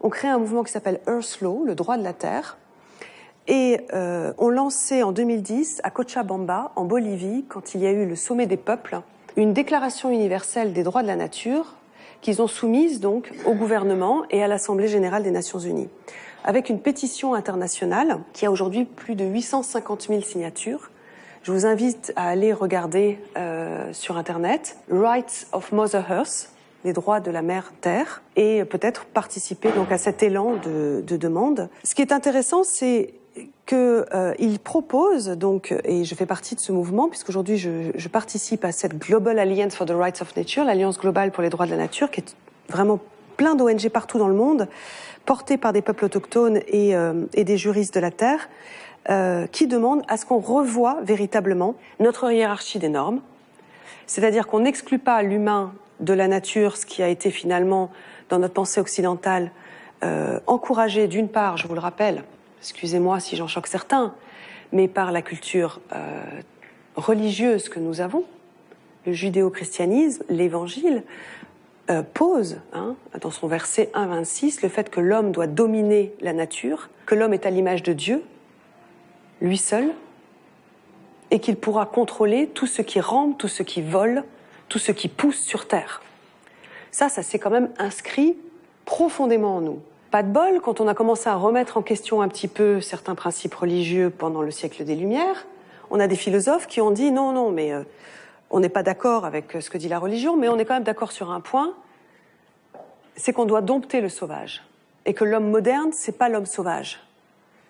ont créé un mouvement qui s'appelle Earth Law, le droit de la terre, et ont lancé en 2010 à Cochabamba, en Bolivie, quand il y a eu le sommet des peuples, une déclaration universelle des droits de la nature qu'ils ont soumise donc au gouvernement et à l'Assemblée générale des Nations Unies, avec une pétition internationale qui a aujourd'hui plus de 850 000 signatures. Je vous invite à aller regarder sur Internet « Rights of Mother Earth », les droits de la mère Terre, et peut-être participer donc à cet élan de demande. Ce qui est intéressant, c'est qu'il propose, donc, et je fais partie de ce mouvement, puisqu'aujourd'hui je participe à cette Global Alliance for the Rights of Nature, l'Alliance globale pour les droits de la nature, qui est vraiment plein d'ONG partout dans le monde, portées par des peuples autochtones et des juristes de la terre, qui demandent à ce qu'on revoie véritablement notre hiérarchie des normes. C'est-à-dire qu'on n'exclut pas l'humain de la nature, ce qui a été finalement, dans notre pensée occidentale, encouragé d'une part, je vous le rappelle, excusez-moi si j'en choque certains, mais par la culture religieuse que nous avons, le judéo-christianisme, l'évangile, pose, dans son verset 1,26, le fait que l'homme doit dominer la nature, que l'homme est à l'image de Dieu, lui seul, et qu'il pourra contrôler tout ce qui rampe, tout ce qui vole, tout ce qui pousse sur terre. Ça s'est quand même inscrit profondément en nous. Pas de bol, quand on a commencé à remettre en question un petit peu certains principes religieux pendant le siècle des Lumières, on a des philosophes qui ont dit non, mais on n'est pas d'accord avec ce que dit la religion, mais on est quand même d'accord sur un point, c'est qu'on doit dompter le sauvage. Et que l'homme moderne, c'est pas l'homme sauvage.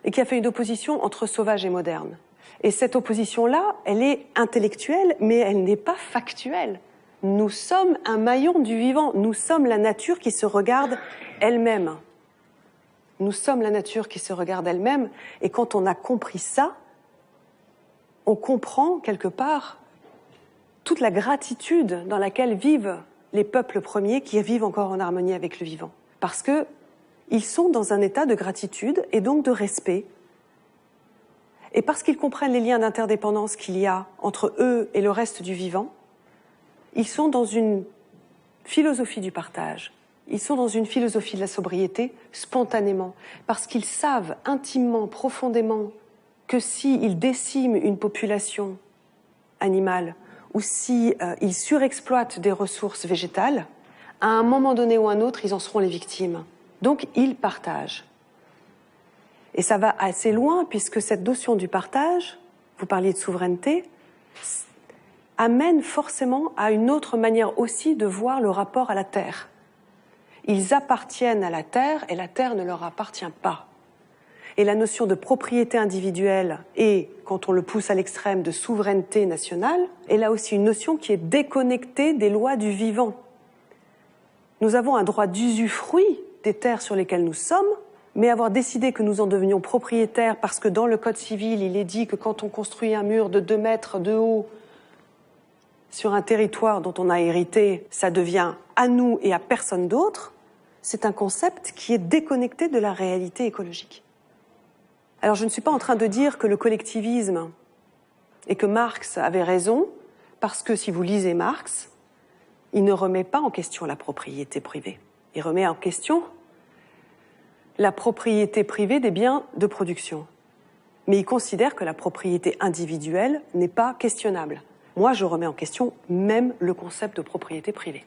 Et qu'il y a fait une opposition entre sauvage et moderne. Et cette opposition-là, elle est intellectuelle, mais elle n'est pas factuelle. Nous sommes un maillon du vivant. Nous sommes la nature qui se regarde elle-même. Nous sommes la nature qui se regarde elle-même. Et quand on a compris ça, on comprend quelque part toute la gratitude dans laquelle vivent les peuples premiers qui vivent encore en harmonie avec le vivant. Parce que ils sont dans un état de gratitude et donc de respect. Et parce qu'ils comprennent les liens d'interdépendance qu'il y a entre eux et le reste du vivant, ils sont dans une philosophie du partage. Ils sont dans une philosophie de la sobriété spontanément. Parce qu'ils savent intimement, profondément, que s'ils déciment une population animale ou s'ils surexploitent des ressources végétales, à un moment donné ou un autre, ils en seront les victimes. Donc, ils partagent. Et ça va assez loin, puisque cette notion du partage, vous parliez de souveraineté, amène forcément à une autre manière aussi de voir le rapport à la terre. Ils appartiennent à la terre et la terre ne leur appartient pas. Et la notion de propriété individuelle et, quand on le pousse à l'extrême, de souveraineté nationale, est là aussi une notion qui est déconnectée des lois du vivant. Nous avons un droit d'usufruit des terres sur lesquelles nous sommes, mais avoir décidé que nous en devenions propriétaires parce que dans le Code civil, il est dit que quand on construit un mur de 2 mètres de haut sur un territoire dont on a hérité, ça devient à nous et à personne d'autre, c'est un concept qui est déconnecté de la réalité écologique. Alors je ne suis pas en train de dire que le collectivisme et que Marx avait raison, parce que si vous lisez Marx, il ne remet pas en question la propriété privée. Il remet en question la propriété privée des biens de production. Mais il considère que la propriété individuelle n'est pas questionnable. Moi, je remets en question même le concept de propriété privée.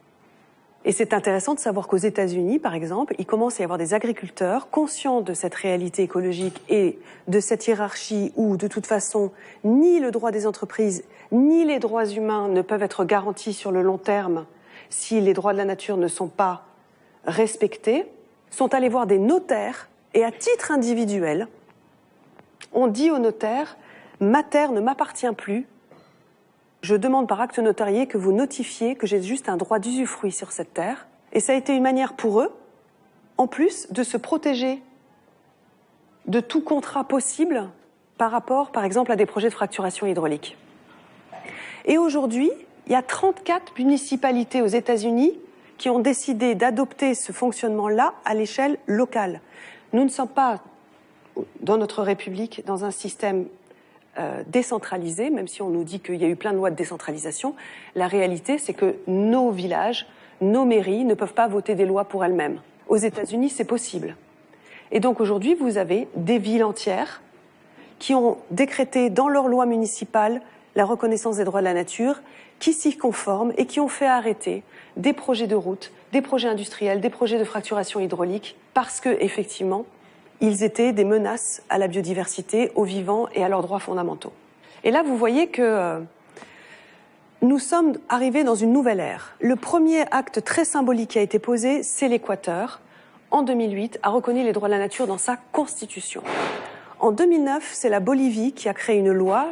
Et c'est intéressant de savoir qu'aux États-Unis, par exemple, il commence à y avoir des agriculteurs conscients de cette réalité écologique et de cette hiérarchie où, de toute façon, ni le droit des entreprises, ni les droits humains ne peuvent être garantis sur le long terme si les droits de la nature ne sont pas respectés, sont allés voir des notaires et à titre individuel, on dit aux notaires « ma terre ne m'appartient plus, je demande par acte notarié que vous notifiez que j'ai juste un droit d'usufruit sur cette terre. » Et ça a été une manière pour eux, en plus, de se protéger de tout contrat possible par rapport, par exemple, à des projets de fracturation hydraulique. Et aujourd'hui, il y a 34 municipalités aux États-Unis qui ont décidé d'adopter ce fonctionnement-là à l'échelle locale. Nous ne sommes pas, dans notre République, dans un système décentralisé, même si on nous dit qu'il y a eu plein de lois de décentralisation. La réalité, c'est que nos villages, nos mairies ne peuvent pas voter des lois pour elles-mêmes. Aux États-Unis, c'est possible. Et donc aujourd'hui, vous avez des villes entières qui ont décrété dans leur loi municipale la reconnaissance des droits de la nature, qui s'y conforment et qui ont fait arrêter des projets de route, des projets industriels, des projets de fracturation hydraulique, parce que, effectivement, ils étaient des menaces à la biodiversité, aux vivants et à leurs droits fondamentaux. Et là, vous voyez que nous sommes arrivés dans une nouvelle ère. Le premier acte très symbolique qui a été posé, c'est l'Équateur, en 2008, a reconnu les droits de la nature dans sa constitution. En 2009, c'est la Bolivie qui a créé une loi,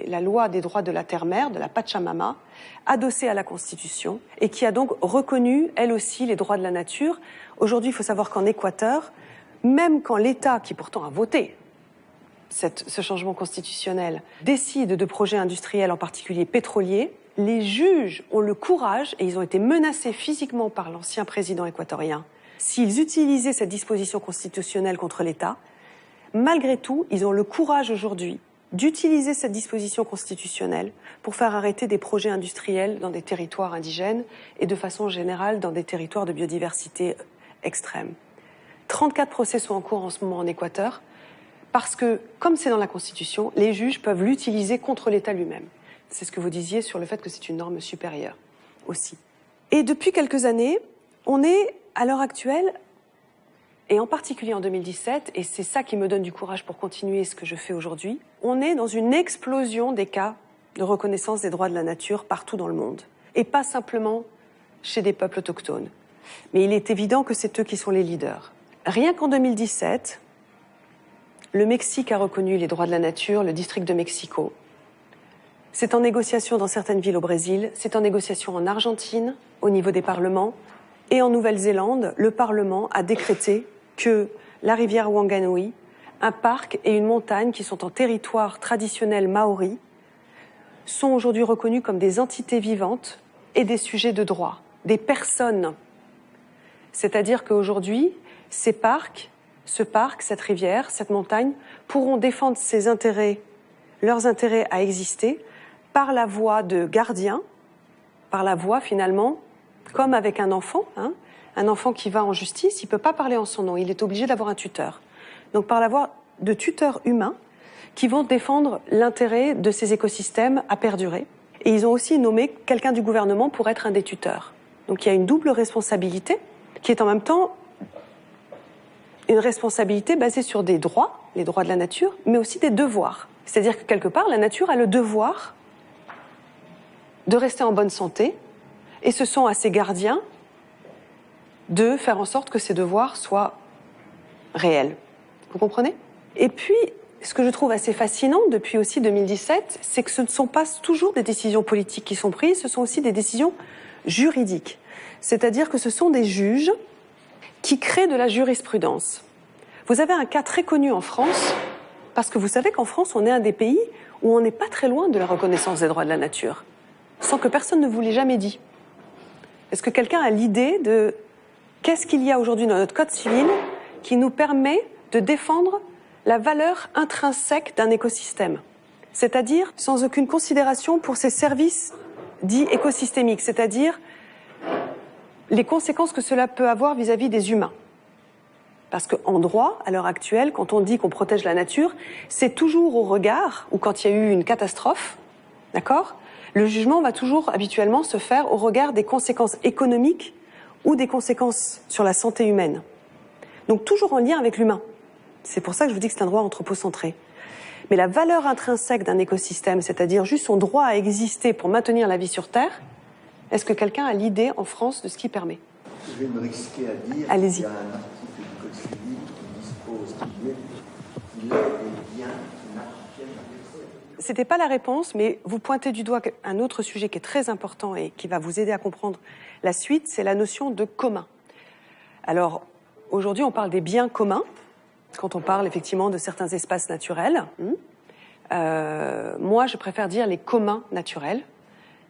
la loi des droits de la terre-mère, de la Pachamama, adossée à la Constitution, et qui a donc reconnu, elle aussi, les droits de la nature. Aujourd'hui, il faut savoir qu'en Équateur, même quand l'État, qui pourtant a voté ce changement constitutionnel, décide de projets industriels, en particulier pétroliers, les juges ont le courage, et ils ont été menacés physiquement par l'ancien président équatorien, s'ils utilisaient cette disposition constitutionnelle contre l'État. Malgré tout, ils ont le courage aujourd'hui d'utiliser cette disposition constitutionnelle pour faire arrêter des projets industriels dans des territoires indigènes et de façon générale dans des territoires de biodiversité extrême. 34 procès sont en cours en ce moment en Équateur parce que, comme c'est dans la Constitution, les juges peuvent l'utiliser contre l'État lui-même. C'est ce que vous disiez sur le fait que c'est une norme supérieure aussi. Et depuis quelques années, on est, à l'heure actuelle, et en particulier en 2017, et c'est ça qui me donne du courage pour continuer ce que je fais aujourd'hui, on est dans une explosion des cas de reconnaissance des droits de la nature partout dans le monde. Et pas simplement chez des peuples autochtones. Mais il est évident que c'est eux qui sont les leaders. Rien qu'en 2017, le Mexique a reconnu les droits de la nature, le district de Mexico. C'est en négociation dans certaines villes au Brésil, c'est en négociation en Argentine, au niveau des parlements, et en Nouvelle-Zélande, le Parlement a décrété que la rivière Wanganui, un parc et une montagne qui sont en territoire traditionnel maori, sont aujourd'hui reconnus comme des entités vivantes et des sujets de droit, des personnes. C'est-à-dire qu'aujourd'hui, ces parcs, ce parc, cette rivière, cette montagne, pourront défendre ses intérêts, leurs intérêts à exister, par la voie de gardiens, par la voie finalement, comme avec un enfant, hein, un enfant qui va en justice, il ne peut pas parler en son nom, il est obligé d'avoir un tuteur. Donc par la voie de tuteurs humains qui vont défendre l'intérêt de ces écosystèmes à perdurer. Et ils ont aussi nommé quelqu'un du gouvernement pour être un des tuteurs. Donc il y a une double responsabilité qui est en même temps une responsabilité basée sur des droits, les droits de la nature, mais aussi des devoirs. C'est-à-dire que quelque part, la nature a le devoir de rester en bonne santé, et ce sont à ses gardiens de faire en sorte que ces devoirs soient réels. Vous comprenez? Et puis, ce que je trouve assez fascinant depuis aussi 2017, c'est que ce ne sont pas toujours des décisions politiques qui sont prises, ce sont aussi des décisions juridiques. C'est-à-dire que ce sont des juges qui créent de la jurisprudence. Vous avez un cas très connu en France, parce que vous savez qu'en France, on est un des pays où on n'est pas très loin de la reconnaissance des droits de la nature, sans que personne ne vous l'ait jamais dit. Est-ce que quelqu'un a l'idée de qu'est-ce qu'il y a aujourd'hui dans notre code civil qui nous permet de défendre la valeur intrinsèque d'un écosystème, c'est-à-dire sans aucune considération pour ses services dits écosystémiques, c'est-à-dire les conséquences que cela peut avoir vis-à-vis des humains. Parce qu'en droit, à l'heure actuelle, quand on dit qu'on protège la nature, c'est toujours au regard, ou quand il y a eu une catastrophe, d'accord ? Le jugement va toujours habituellement se faire au regard des conséquences économiques ou des conséquences sur la santé humaine. Donc toujours en lien avec l'humain. C'est pour ça que je vous dis que c'est un droit anthropocentré. Mais la valeur intrinsèque d'un écosystème, c'est-à-dire juste son droit à exister pour maintenir la vie sur Terre, est-ce que quelqu'un a l'idée en France de ce qui permet? Je vais me risquer à dire Allez-y. qu'il y a un article du Code civil qui dispose qu'il a des biens qui n'appartiennent à personne. C'était pas la réponse, mais vous pointez du doigt un autre sujet qui est très important et qui va vous aider à comprendre la suite, c'est la notion de commun. Alors, aujourd'hui, on parle des biens communs, quand on parle effectivement de certains espaces naturels. Moi, je préfère dire les communs naturels,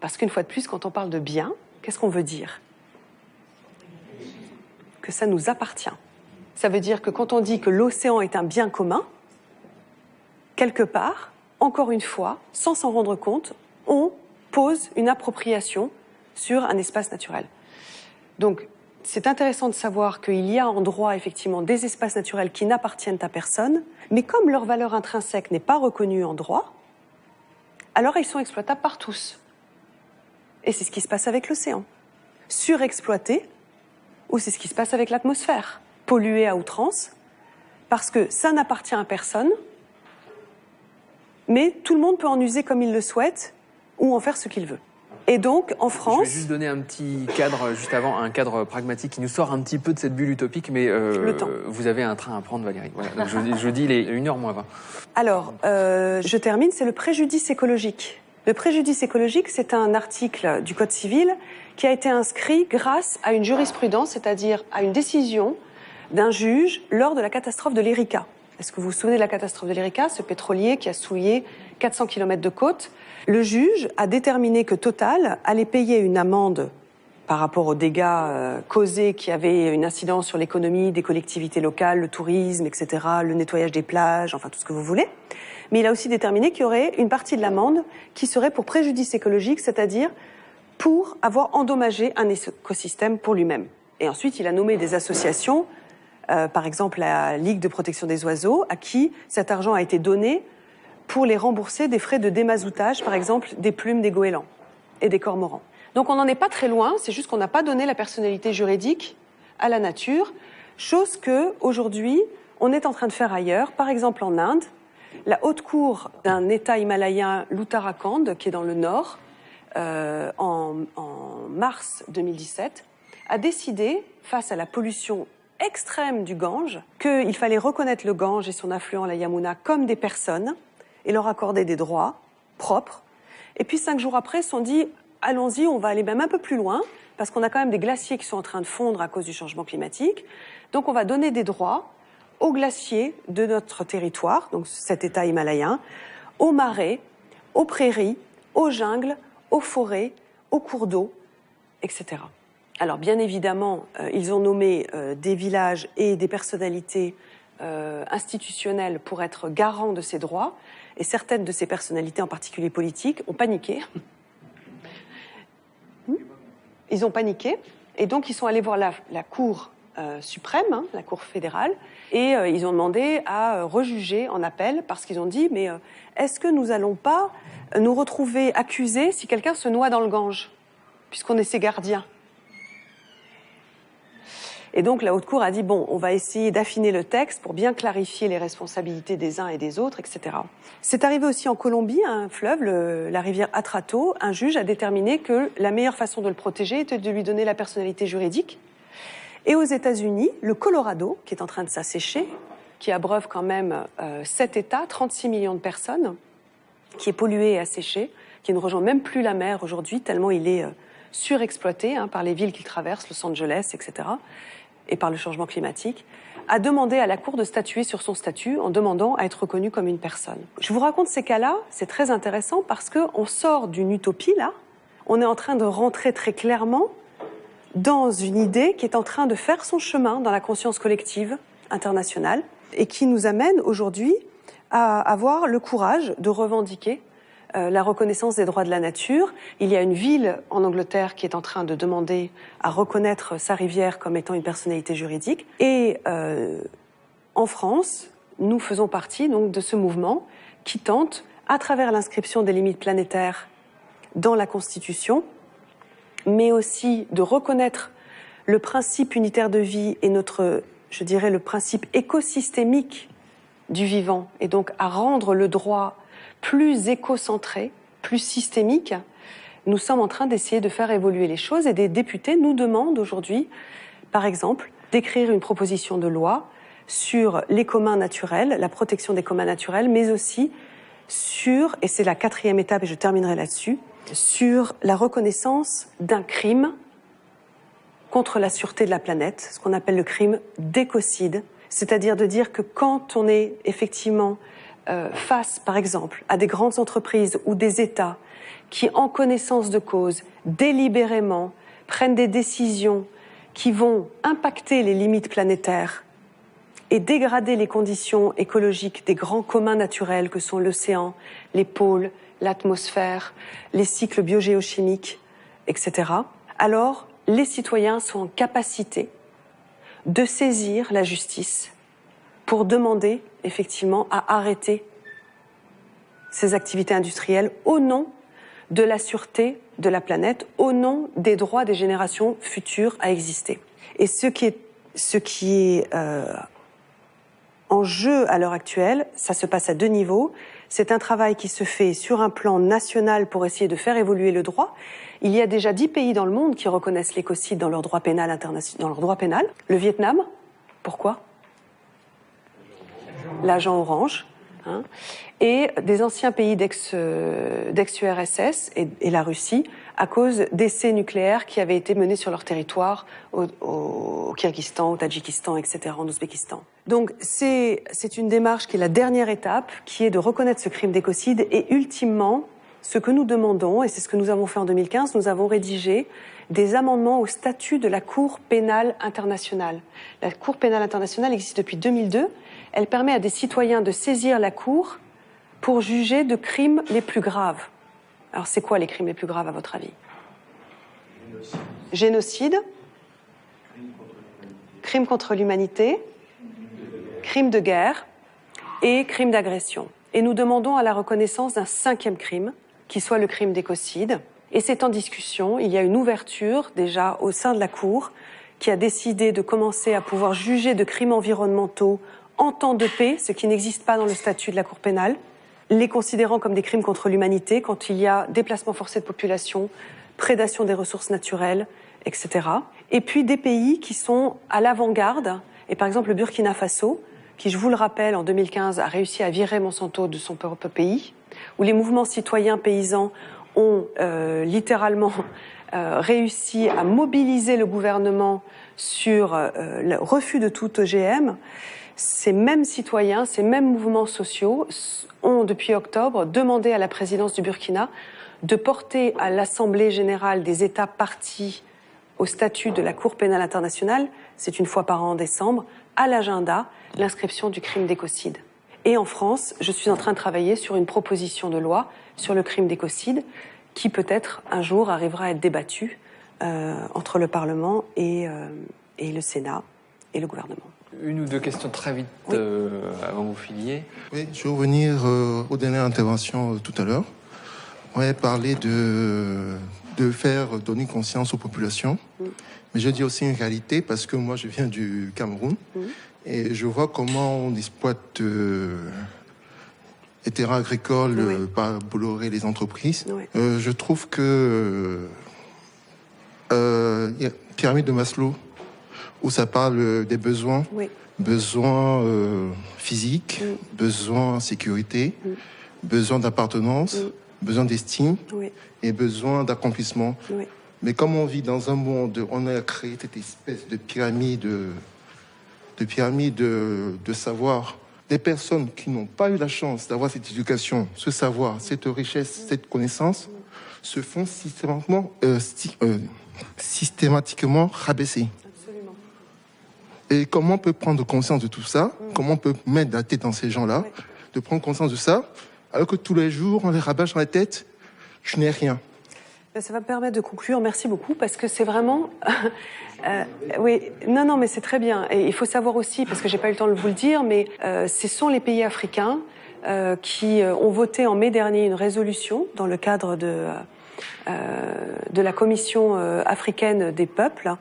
parce qu'une fois de plus, quand on parle de biens, qu'est-ce qu'on veut dire? Que ça nous appartient. Ça veut dire que quand on dit que l'océan est un bien commun, quelque part, encore une fois, sans s'en rendre compte, on pose une appropriation sur un espace naturel. Donc, c'est intéressant de savoir qu'il y a en droit, effectivement, des espaces naturels qui n'appartiennent à personne, mais comme leur valeur intrinsèque n'est pas reconnue en droit, alors ils sont exploitables par tous. Et c'est ce qui se passe avec l'océan. Surexploité, ou c'est ce qui se passe avec l'atmosphère. Pollué à outrance, parce que ça n'appartient à personne, mais tout le monde peut en user comme il le souhaite, ou en faire ce qu'il veut. Et donc, en Je France... vais juste donner un petit cadre, juste avant, un cadre pragmatique qui nous sort un petit peu de cette bulle utopique, mais Le temps. vous avez un train à prendre, Valérie. Voilà, donc je dis, il est 1h moins 20. Alors, je termine, c'est le préjudice écologique. Le préjudice écologique, c'est un article du Code civil qui a été inscrit grâce à une jurisprudence, c'est-à-dire à une décision d'un juge lors de la catastrophe de l'Erika. Est-ce que vous vous souvenez de la catastrophe de l'Erika, ce pétrolier qui a souillé 400 km de côte? Le juge a déterminé que Total allait payer une amende par rapport aux dégâts causés qui avaient une incidence sur l'économie des collectivités locales, le tourisme, etc., le nettoyage des plages, enfin tout ce que vous voulez. Mais il a aussi déterminé qu'il y aurait une partie de l'amende qui serait pour préjudice écologique, c'est-à-dire pour avoir endommagé un écosystème pour lui-même. Et ensuite, il a nommé des associations, par exemple la Ligue de protection des oiseaux, à qui cet argent a été donné pour les rembourser des frais de démazoutage, par exemple des plumes des goélands et des cormorans. Donc on n'en est pas très loin, c'est juste qu'on n'a pas donné la personnalité juridique à la nature, chose que aujourd'hui on est en train de faire ailleurs. Par exemple en Inde, la haute cour d'un État himalayen, l'Uttarakhand, qui est dans le nord, en mars 2017, a décidé, face à la pollution extrême du Gange, qu'il fallait reconnaître le Gange et son affluent, la Yamuna, comme des personnes et leur accorder des droits propres. Et puis 5 jours après, ils se sont dit, allons-y, on va aller même un peu plus loin, parce qu'on a quand même des glaciers qui sont en train de fondre à cause du changement climatique. Donc on va donner des droits aux glaciers de notre territoire, donc cet État himalayen, aux marais, aux prairies, aux jungles, aux forêts, aux cours d'eau, etc. Alors bien évidemment, ils ont nommé des villages et des personnalités institutionnelles pour être garants de ces droits, et certaines de ces personnalités, en particulier politiques, ont paniqué. Ils ont paniqué, et donc ils sont allés voir la Cour suprême, hein, la Cour fédérale, et ils ont demandé à rejuger en appel, parce qu'ils ont dit, mais est-ce que nous allons pas nous retrouver accusés si quelqu'un se noie dans le Gange, puisqu'on est ses gardiens? Et donc la Haute Cour a dit, bon, on va essayer d'affiner le texte pour bien clarifier les responsabilités des uns et des autres, etc. C'est arrivé aussi en Colombie, un fleuve, la rivière Atrato. Un juge a déterminé que la meilleure façon de le protéger était de lui donner la personnalité juridique. Et aux États-Unis, le Colorado, qui est en train de s'assécher, qui abreuve quand même 7 États, 36 millions de personnes, qui est pollué et asséché, qui ne rejoint même plus la mer aujourd'hui, tellement il est surexploité par les villes qu'il traverse, Los Angeles, etc., et par le changement climatique, a demandé à la Cour de statuer sur son statut en demandant à être reconnu comme une personne. Je vous raconte ces cas-là, c'est très intéressant parce qu'on sort d'une utopie, là, on est en train de rentrer très clairement dans une idée qui est en train de faire son chemin dans la conscience collective internationale et qui nous amène aujourd'hui à avoir le courage de revendiquer la reconnaissance des droits de la nature. Il y a une ville en Angleterre qui est en train de demander à reconnaître sa rivière comme étant une personnalité juridique. Et en France, nous faisons partie donc de ce mouvement qui tente, à travers l'inscription des limites planétaires dans la Constitution, mais aussi de reconnaître le principe unitaire de vie et notre, je dirais, le principe écosystémique du vivant, et donc à rendre le droit plus éco-centré, plus systémique. Nous sommes en train d'essayer de faire évoluer les choses, et des députés nous demandent aujourd'hui, par exemple, d'écrire une proposition de loi sur les communs naturels, la protection des communs naturels, mais aussi sur, et c'est la 4e étape et je terminerai là-dessus, sur la reconnaissance d'un crime contre la sûreté de la planète, ce qu'on appelle le crime d'écocide, c'est-à-dire de dire que quand on est effectivement face, par exemple, à des grandes entreprises ou des États qui, en connaissance de cause, délibérément, prennent des décisions qui vont impacter les limites planétaires et dégrader les conditions écologiques des grands communs naturels que sont l'océan, les pôles, l'atmosphère, les cycles biogéochimiques, etc., alors les citoyens sont en capacité de saisir la justice pour demander effectivement à arrêter ces activités industrielles au nom de la sûreté de la planète, au nom des droits des générations futures à exister. Et ce qui est en jeu à l'heure actuelle, ça se passe à 2 niveaux. C'est un travail qui se fait sur un plan national pour essayer de faire évoluer le droit. Il y a déjà 10 pays dans le monde qui reconnaissent l'écocide dans leur droit pénal international, dans leur droit pénal. Le Vietnam, pourquoi? L'agent orange. Hein, et des anciens pays d'ex-URSS et la Russie à cause d'essais nucléaires qui avaient été menés sur leur territoire au Kyrgyzstan, au Tadjikistan, etc., en Ouzbékistan. Donc c'est une démarche qui est la dernière étape, qui est de reconnaître ce crime d'écocide et ultimement, ce que nous demandons, et c'est ce que nous avons fait en 2015, nous avons rédigé des amendements au statut de la Cour pénale internationale. La Cour pénale internationale existe depuis 2002. Elle permet à des citoyens de saisir la Cour pour juger de crimes les plus graves. Alors, c'est quoi les crimes les plus graves, à votre avis? Génocide, crime contre l'humanité, crime de guerre et crime d'agression. Et nous demandons à la reconnaissance d'un 5e crime, qui soit le crime d'écocide. Et c'est en discussion. Il y a une ouverture, déjà, au sein de la Cour, qui a décidé de commencer à pouvoir juger de crimes environnementaux en temps de paix, ce qui n'existe pas dans le statut de la Cour pénale, les considérant comme des crimes contre l'humanité quand il y a déplacement forcé de population, prédation des ressources naturelles, etc. Et puis des pays qui sont à l'avant-garde, et par exemple le Burkina Faso, qui, je vous le rappelle, en 2015 a réussi à virer Monsanto de son propre pays, où les mouvements citoyens paysans ont littéralement réussi à mobiliser le gouvernement sur le refus de tout OGM. Ces mêmes citoyens, ces mêmes mouvements sociaux ont, depuis octobre, demandé à la présidence du Burkina de porter à l'Assemblée générale des États partis au statut de la Cour pénale internationale, c'est une fois par an en décembre, à l'agenda, l'inscription du crime d'écocide. Et en France, je suis en train de travailler sur une proposition de loi sur le crime d'écocide qui peut-être un jour arrivera à être débattue entre le Parlement et le Sénat et le gouvernement. Une ou deux questions très vite avant que vous finiez. Oui, je vais revenir aux dernières interventions tout à l'heure. On va parler de faire donner conscience aux populations. Mais je dis aussi une réalité parce que moi je viens du Cameroun et je vois comment on exploite les terrains agricoles par Bolloré, les entreprises. Je trouve que y a pyramide de Maslow où ça parle des besoins, besoins physiques, besoins sécurité, besoins d'appartenance, besoins d'estime et besoins d'accomplissement. Mais comme on vit dans un monde, on a créé cette espèce de pyramide de savoir. Des personnes qui n'ont pas eu la chance d'avoir cette éducation, ce savoir, cette richesse, cette connaissance, se font systématiquement rabaisser. Absolument. Et comment on peut prendre conscience de tout ça? Comment on peut mettre la tête dans ces gens-là, de prendre conscience de ça, alors que tous les jours, on les rabâche dans la tête, je n'ai rien. Ça va me permettre de conclure. Merci beaucoup, parce que c'est vraiment... oui, non, mais c'est très bien. Et il faut savoir aussi, parce que j'ai pas eu le temps de vous le dire, mais ce sont les pays africains qui ont voté en mai dernier une résolution dans le cadre de la Commission africaine des peuples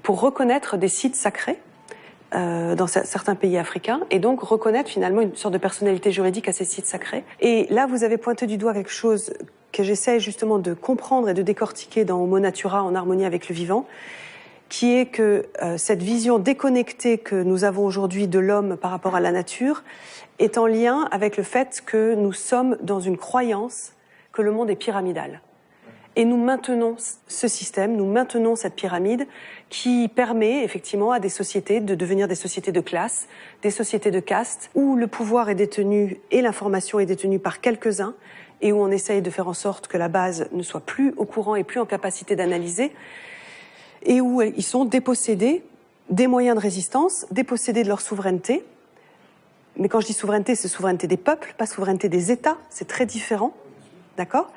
pour reconnaître des sites sacrés dans certains pays africains, et donc reconnaître finalement une sorte de personnalité juridique à ces sites sacrés. Et là, vous avez pointé du doigt quelque chose que j'essaie justement de comprendre et de décortiquer dans Homo Natura, en harmonie avec le vivant, qui est que cette vision déconnectée que nous avons aujourd'hui de l'homme par rapport à la nature est en lien avec le fait que nous sommes dans une croyance que le monde est pyramidal. Et nous maintenons ce système, nous maintenons cette pyramide qui permet effectivement à des sociétés de devenir des sociétés de classe, des sociétés de caste, où le pouvoir est détenu et l'information est détenue par quelques-uns, et où on essaye de faire en sorte que la base ne soit plus au courant et plus en capacité d'analyser, et où ils sont dépossédés des moyens de résistance, dépossédés de leur souveraineté. Mais quand je dis souveraineté, c'est souveraineté des peuples, pas souveraineté des États, c'est très différent, d'accord ?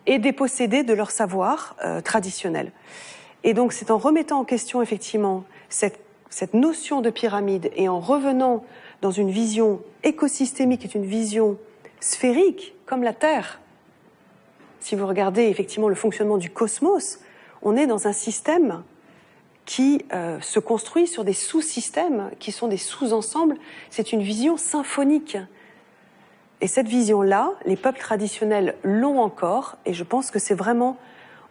Et dépossédés de leur savoir traditionnel. Et donc c'est en remettant en question effectivement cette notion de pyramide et en revenant dans une vision écosystémique, est une vision sphérique, comme la Terre. Si vous regardez effectivement le fonctionnement du cosmos, on est dans un système qui se construit sur des sous-systèmes, qui sont des sous-ensembles. C'est une vision symphonique. Et cette vision-là, les peuples traditionnels l'ont encore, et je pense que c'est vraiment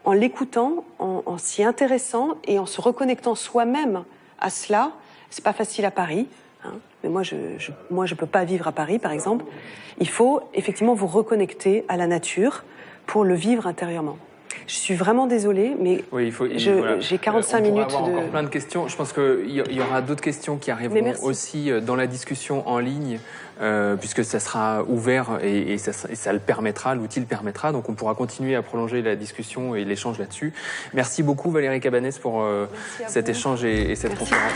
en l'écoutant, en s'y intéressant et en se reconnectant soi-même à cela. C'est pas facile à Paris, hein, mais moi je peux pas vivre à Paris, par exemple. Il faut effectivement vous reconnecter à la nature pour le vivre intérieurement. Je suis vraiment désolée, mais oui, j'ai 45 minutes. On pourra avoir encore plein de questions. Je pense qu'il y aura d'autres questions qui arriveront aussi dans la discussion en ligne, puisque ça sera ouvert et ça le permettra, l'outil le permettra. Donc on pourra continuer à prolonger la discussion et l'échange là-dessus. Merci beaucoup Valérie Cabanès pour cet échange et cette conférence.